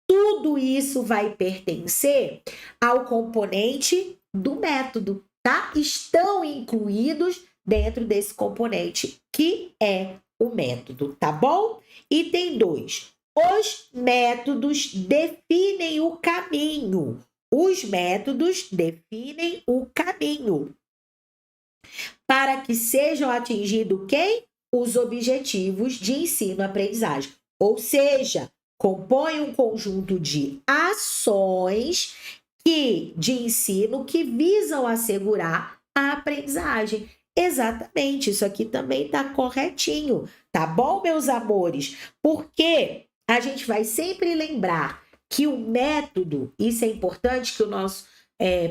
tudo isso vai pertencer ao componente do método, tá? Estão incluídos dentro desse componente que é o método, tá bom? Item 2. Os métodos definem o caminho. Os métodos definem o caminho para que sejam atingidos quem? Os objetivos de ensino-aprendizagem. Ou seja, compõe um conjunto de ações de ensino que visam assegurar a aprendizagem. Exatamente, isso aqui também está corretinho, tá bom, meus amores? Porque a gente vai sempre lembrar que o método, isso é importante que o nosso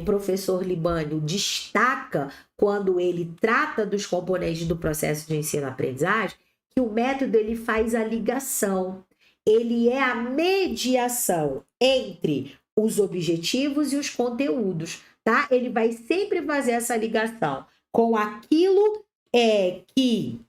professor Libânio destaca quando ele trata dos componentes do processo de ensino-aprendizagem, que o método ele faz a ligação, ele é a mediação entre os objetivos e os conteúdos, tá? Ele vai sempre fazer essa ligação com aquilo que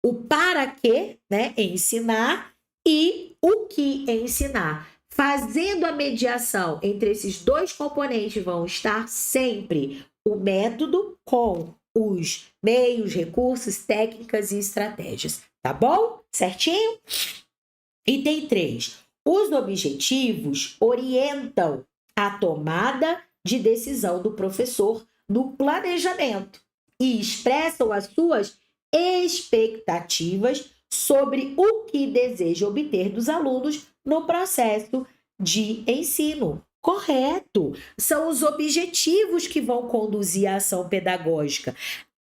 o para quê, né, ensinar e o que ensinar. Fazendo a mediação entre esses dois componentes vão estar sempre o método com os meios, recursos, técnicas e estratégias, tá bom? Certinho? Item 3. Os objetivos orientam a tomada de decisão do professor no planejamento e expressam as suas expectativas sobre o que deseja obter dos alunos no processo de ensino. Correto! São os objetivos que vão conduzir a ação pedagógica.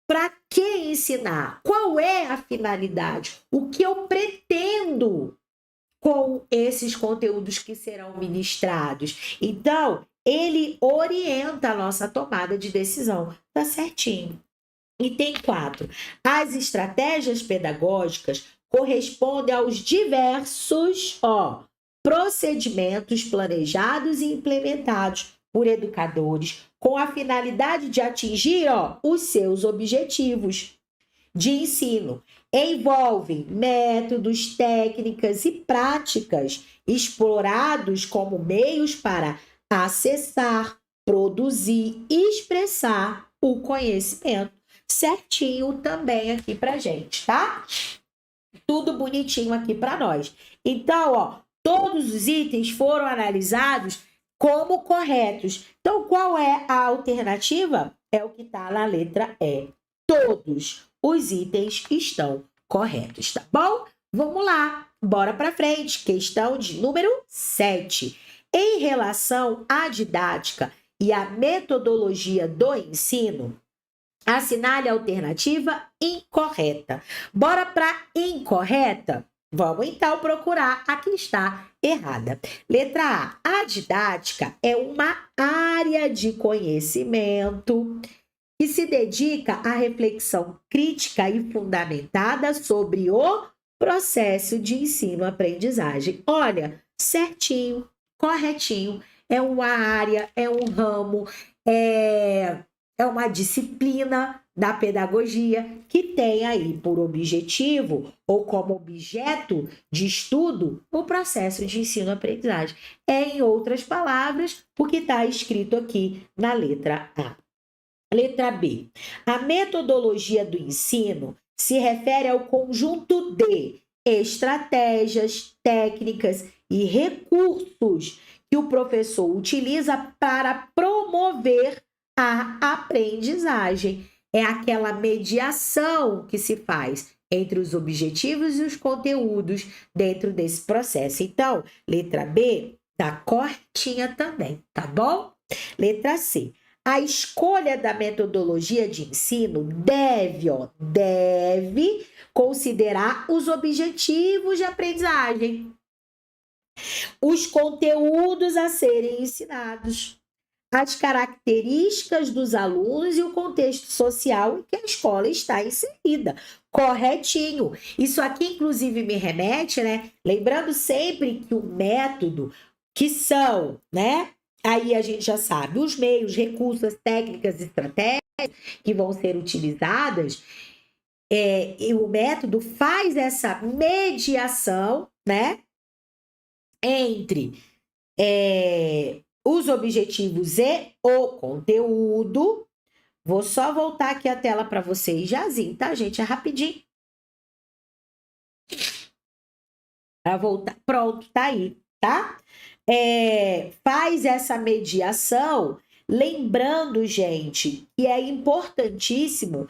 Para que ensinar? Qual é a finalidade? O que eu pretendo com esses conteúdos que serão ministrados? Então, ele orienta a nossa tomada de decisão. Tá certinho. Item 4. As estratégias pedagógicas correspondem aos diversos procedimentos planejados e implementados por educadores com a finalidade de atingir os seus objetivos de ensino. Envolvem métodos, técnicas e práticas explorados como meios para acessar, produzir e expressar o conhecimento. Certinho também aqui pra gente, tá? Tudo bonitinho aqui para nós. Então, todos os itens foram analisados como corretos. Então, qual é a alternativa? É o que está na letra E. Todos os itens estão corretos, tá bom? Vamos lá, bora para frente. Questão de número 7. Em relação à didática e à metodologia do ensino, assinale a alternativa incorreta. Bora para incorreta? Vamos então procurar a que está errada. Letra A. A didática é uma área de conhecimento que se dedica à reflexão crítica e fundamentada sobre o processo de ensino-aprendizagem. Olha, certinho, corretinho. É uma área, é um ramo, é uma disciplina da pedagogia que tem aí por objetivo ou como objeto de estudo o processo de ensino-aprendizagem. É, em outras palavras, o que está escrito aqui na letra A. Letra B. A metodologia do ensino se refere ao conjunto de estratégias, técnicas e recursos que o professor utiliza para promover a aprendizagem. É aquela mediação que se faz entre os objetivos e os conteúdos dentro desse processo. Então, letra B tá corretinha também, tá bom? Letra C. A escolha da metodologia de ensino deve considerar os objetivos de aprendizagem, os conteúdos a serem ensinados, as características dos alunos e o contexto social em que a escola está inserida. Corretinho. Isso aqui, inclusive, me remete, né? Lembrando sempre que o método, que são, né? Aí a gente já sabe os meios, recursos, as técnicas, estratégias que vão ser utilizadas. E o método faz essa mediação, né? Entre os objetivos e o conteúdo. Vou só voltar aqui a tela para vocês jazinho, tá, gente? É rapidinho. Para voltar. Pronto, tá aí, tá? Faz essa mediação, lembrando, gente, que é importantíssimo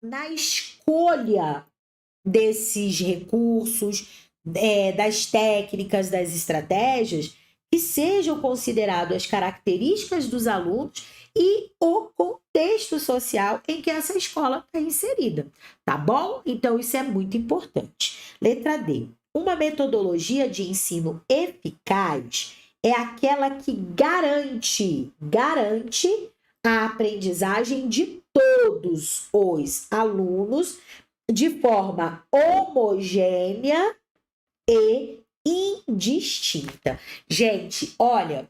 na escolha desses recursos, das técnicas, das estratégias, que sejam consideradas as características dos alunos e o contexto social em que essa escola está inserida, tá bom? Então, isso é muito importante. Letra D. Uma metodologia de ensino eficaz é aquela que garante a aprendizagem de todos os alunos de forma homogênea e indistinta. Gente, olha,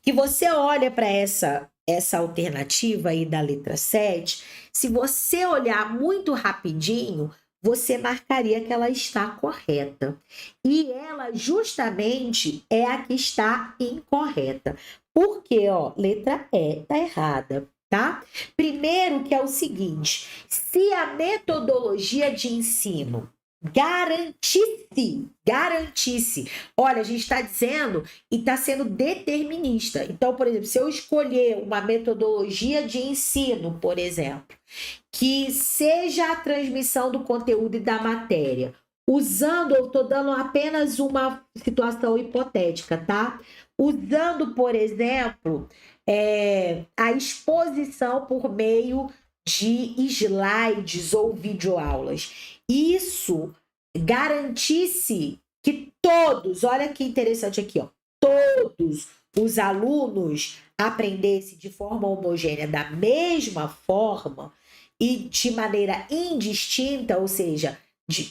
que você olha para essa alternativa aí da letra 7, se você olhar muito rapidinho, você marcaria que ela está correta. E ela justamente é a que está incorreta. Porque, ó, letra E está errada, tá? Primeiro que é o seguinte, se a metodologia de ensino garantisse. Olha, a gente está dizendo e está sendo determinista. Então, por exemplo, se eu escolher uma metodologia de ensino, por exemplo, que seja a transmissão do conteúdo e da matéria, usando, eu estou dando apenas uma situação hipotética, tá? Usando, por exemplo, a exposição por meio de slides ou videoaulas. Isso garantisse que todos, olha que interessante aqui, ó, todos os alunos aprendessem de forma homogênea, da mesma forma e de maneira indistinta, ou seja,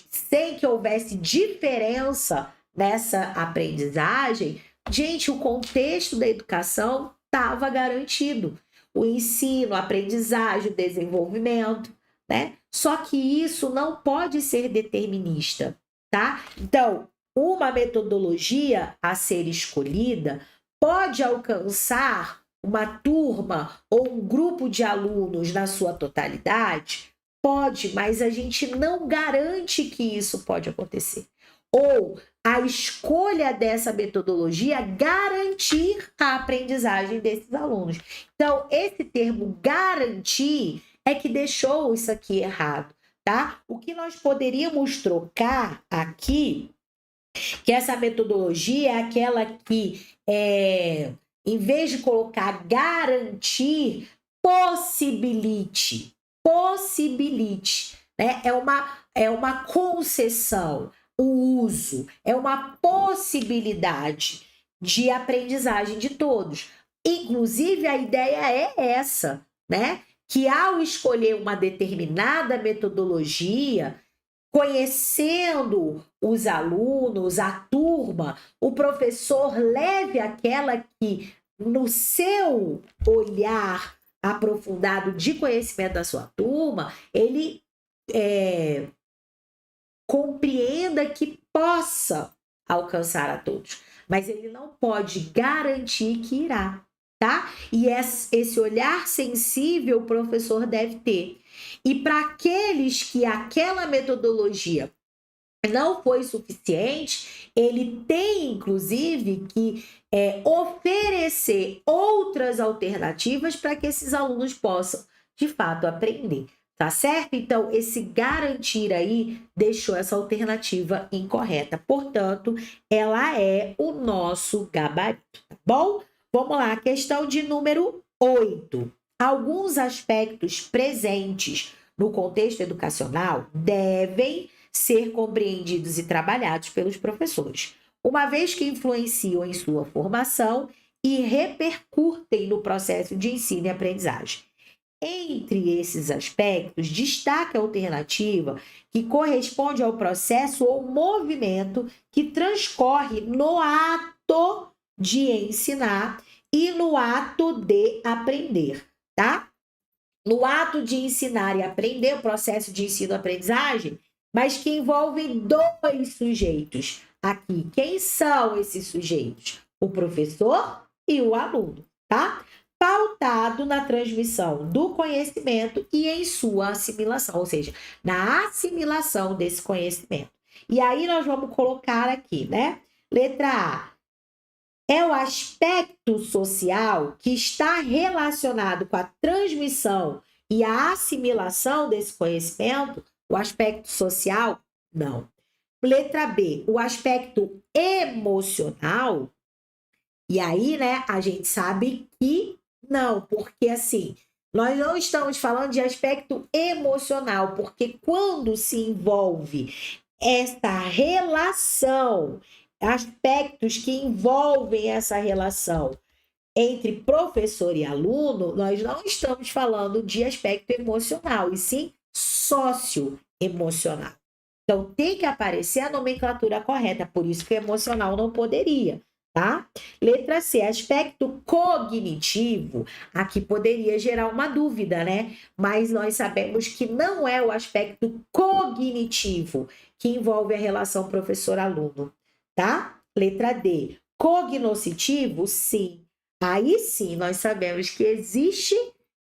sem que houvesse diferença nessa aprendizagem, gente, o contexto da educação estava garantido. O ensino, a aprendizagem, o desenvolvimento, né? Só que isso não pode ser determinista, tá? Então, uma metodologia a ser escolhida pode alcançar uma turma ou um grupo de alunos na sua totalidade? Pode, mas a gente não garante que isso pode acontecer. Ou a escolha dessa metodologia garantir a aprendizagem desses alunos. Então, esse termo garantir é que deixou isso aqui errado, tá? O que nós poderíamos trocar aqui, que essa metodologia é aquela que, em vez de colocar garantir, possibilite, né? É uma concessão. O uso é uma possibilidade de aprendizagem de todos. Inclusive, a ideia é essa, né? Que ao escolher uma determinada metodologia, conhecendo os alunos, a turma, o professor leve aquela que, no seu olhar aprofundado de conhecimento da sua turma, ele compreenda que possa alcançar a todos, mas ele não pode garantir que irá, tá? E esse olhar sensível o professor deve ter. E para aqueles que aquela metodologia não foi suficiente, ele tem, inclusive, que oferecer outras alternativas para que esses alunos possam, de fato, aprender. Tá certo? Então, esse garantir aí deixou essa alternativa incorreta. Portanto, ela é o nosso gabarito, tá bom? Vamos lá, questão de número 8. Alguns aspectos presentes no contexto educacional devem ser compreendidos e trabalhados pelos professores, uma vez que influenciam em sua formação e repercutem no processo de ensino e aprendizagem. Entre esses aspectos, destaca a alternativa que corresponde ao processo ou movimento que transcorre no ato de ensinar e no ato de aprender, tá? No ato de ensinar e aprender, o processo de ensino-aprendizagem, mas que envolve dois sujeitos aqui. Quem são esses sujeitos? O professor e o aluno, tá? Pautado na transmissão do conhecimento e em sua assimilação, ou seja, na assimilação desse conhecimento. E aí nós vamos colocar aqui, né? Letra A. É o aspecto social que está relacionado com a transmissão e a assimilação desse conhecimento? O aspecto social? Não. Letra B. O aspecto emocional? E aí, né, a gente sabe que não, porque assim, nós não estamos falando de aspecto emocional, porque quando se envolve esta relação, aspectos que envolvem essa relação entre professor e aluno, nós não estamos falando de aspecto emocional, e sim socioemocional. Então, tem que aparecer a nomenclatura correta, por isso que o emocional não poderia. Tá? Letra C, aspecto cognitivo, aqui poderia gerar uma dúvida, né? Mas nós sabemos que não é o aspecto cognitivo que envolve a relação professor-aluno, tá? Letra D, cognoscitivo, sim. Aí sim, nós sabemos que existe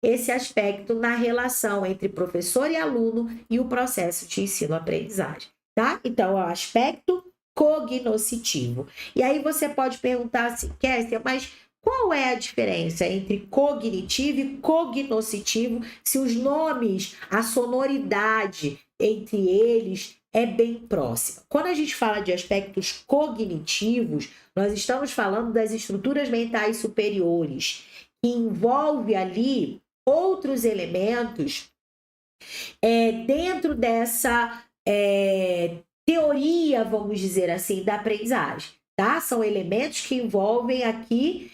esse aspecto na relação entre professor e aluno e o processo de ensino-aprendizagem, tá? Então, é o aspecto cognoscitivo. E aí você pode perguntar assim, Kézia, mas qual é a diferença entre cognitivo e cognoscitivo, se os nomes, a sonoridade entre eles é bem próxima? Quando a gente fala de aspectos cognitivos, nós estamos falando das estruturas mentais superiores, que envolve ali outros elementos dentro dessa teoria, vamos dizer assim, da aprendizagem, tá? São elementos que envolvem aqui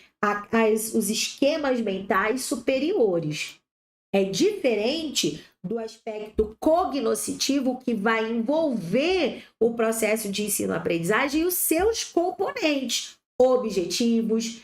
os esquemas mentais superiores. É diferente do aspecto cognoscitivo, que vai envolver o processo de ensino-aprendizagem e os seus componentes, objetivos,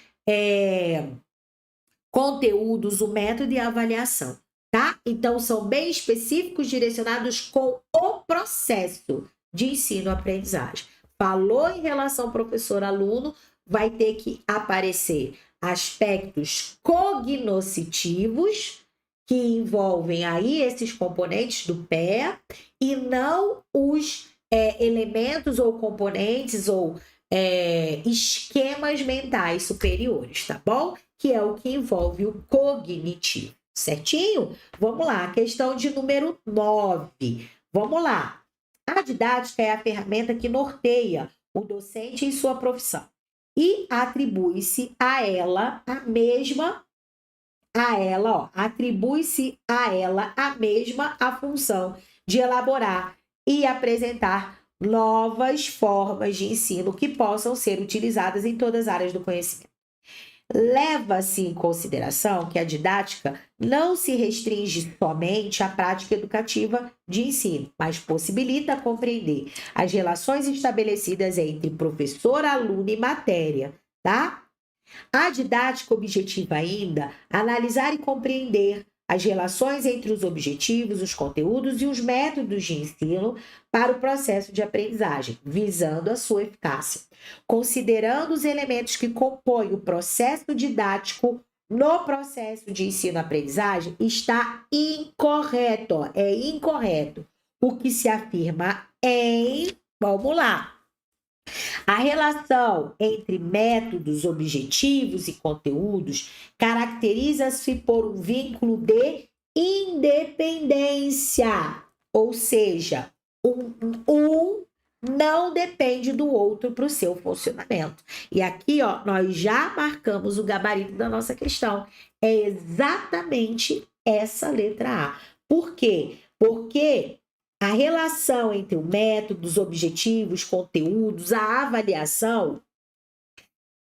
conteúdos, o método e a avaliação, tá? Então, são bem específicos, direcionados com o processo de ensino-aprendizagem. Falou em relação professor-aluno, vai ter que aparecer aspectos cognoscitivos, que envolvem aí esses componentes do PEA, e não os elementos ou componentes ou esquemas mentais superiores, tá bom? Que é o que envolve o cognitivo, certinho? Vamos lá, questão de número 9. Vamos lá. A didática é a ferramenta que norteia o docente em sua profissão e atribui-se a ela a mesma a função de elaborar e apresentar novas formas de ensino que possam ser utilizadas em todas as áreas do conhecimento. Leva-se em consideração que a didática não se restringe somente à prática educativa de ensino, mas possibilita compreender as relações estabelecidas entre professor, aluno e matéria, tá? A didática objetiva ainda analisar e compreender as relações entre os objetivos, os conteúdos e os métodos de ensino para o processo de aprendizagem, visando a sua eficácia. Considerando os elementos que compõem o processo didático no processo de ensino-aprendizagem, está incorreto, é incorreto o que se afirma vamos lá, a relação entre métodos, objetivos e conteúdos caracteriza-se por um vínculo de independência, ou seja, um não depende do outro para o seu funcionamento. E aqui, ó, nós já marcamos o gabarito da nossa questão. É exatamente essa letra A. Por quê? Porque a relação entre o método, os objetivos, conteúdos, a avaliação,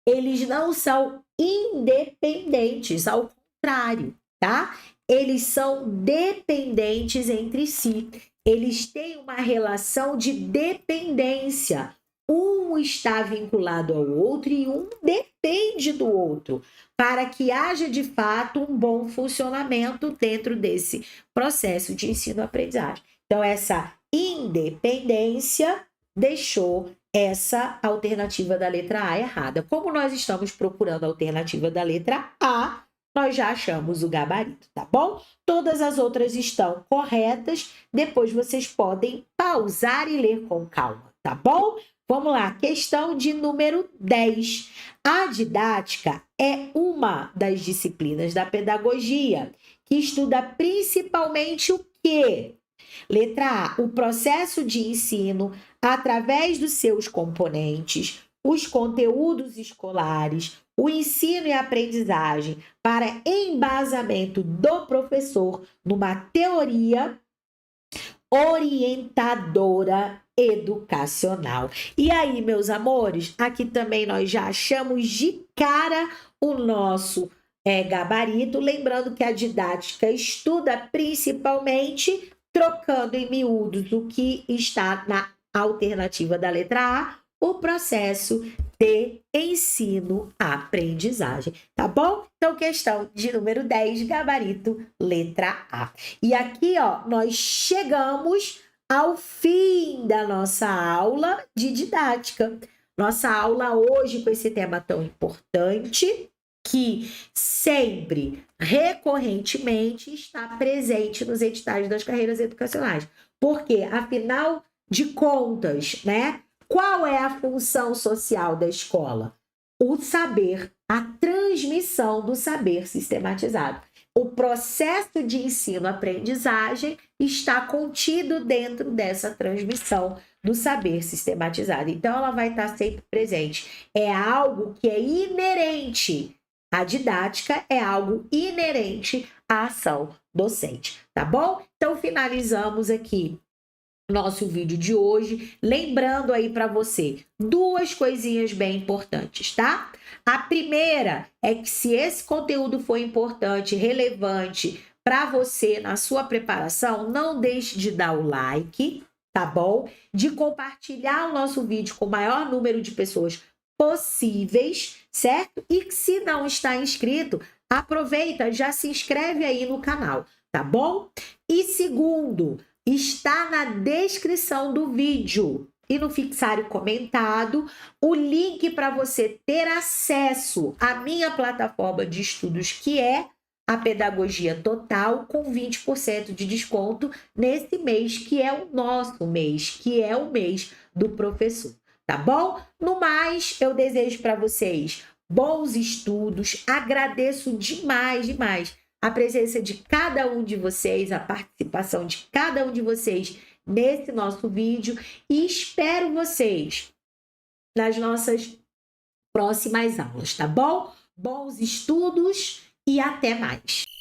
eles não são independentes, ao contrário, tá? Eles são dependentes entre si. Eles têm uma relação de dependência. Um está vinculado ao outro e um depende do outro, para que haja de fato um bom funcionamento dentro desse processo de ensino-aprendizagem. Então, essa independência deixou essa alternativa da letra A errada. Como nós estamos procurando a alternativa da letra A, nós já achamos o gabarito, tá bom? Todas as outras estão corretas. Depois vocês podem pausar e ler com calma, tá bom? Vamos lá, questão de número 10. A didática é uma das disciplinas da pedagogia que estuda principalmente o quê? Letra A, o processo de ensino através dos seus componentes, os conteúdos escolares, o ensino e a aprendizagem para embasamento do professor numa teoria orientadora educacional. E aí, meus amores, aqui também nós já achamos de cara o nosso gabarito, lembrando que a didática estuda principalmente, trocando em miúdos o que está na alternativa da letra A, o processo de ensino-aprendizagem, tá bom? Então, questão de número 10, gabarito, letra A. E aqui, ó, nós chegamos ao fim da nossa aula de didática. Nossa aula hoje com esse tema tão importante, que sempre, recorrentemente, está presente nos editais das carreiras educacionais. Porque, afinal de contas, né? Qual é a função social da escola? O saber, a transmissão do saber sistematizado. O processo de ensino-aprendizagem está contido dentro dessa transmissão do saber sistematizado. Então, ela vai estar sempre presente. É algo que é inerente. A didática é algo inerente à ação docente, tá bom? Então, finalizamos aqui nosso vídeo de hoje, lembrando aí para você duas coisinhas bem importantes, tá? A primeira é que se esse conteúdo for importante, relevante para você na sua preparação, não deixe de dar o like, tá bom? De compartilhar o nosso vídeo com o maior número de pessoas possíveis, certo? E se não está inscrito, aproveita, já se inscreve aí no canal, tá bom? E segundo, está na descrição do vídeo e no fixário comentado o link para você ter acesso à minha plataforma de estudos, que é a pedagogia total com 20% de desconto nesse mês, que é o nosso mês, que é o mês do professor, tá bom? No mais, eu desejo para vocês bons estudos, agradeço demais a presença de cada um de vocês, a participação de cada um de vocês nesse nosso vídeo e espero vocês nas nossas próximas aulas, tá bom? Bons estudos e até mais!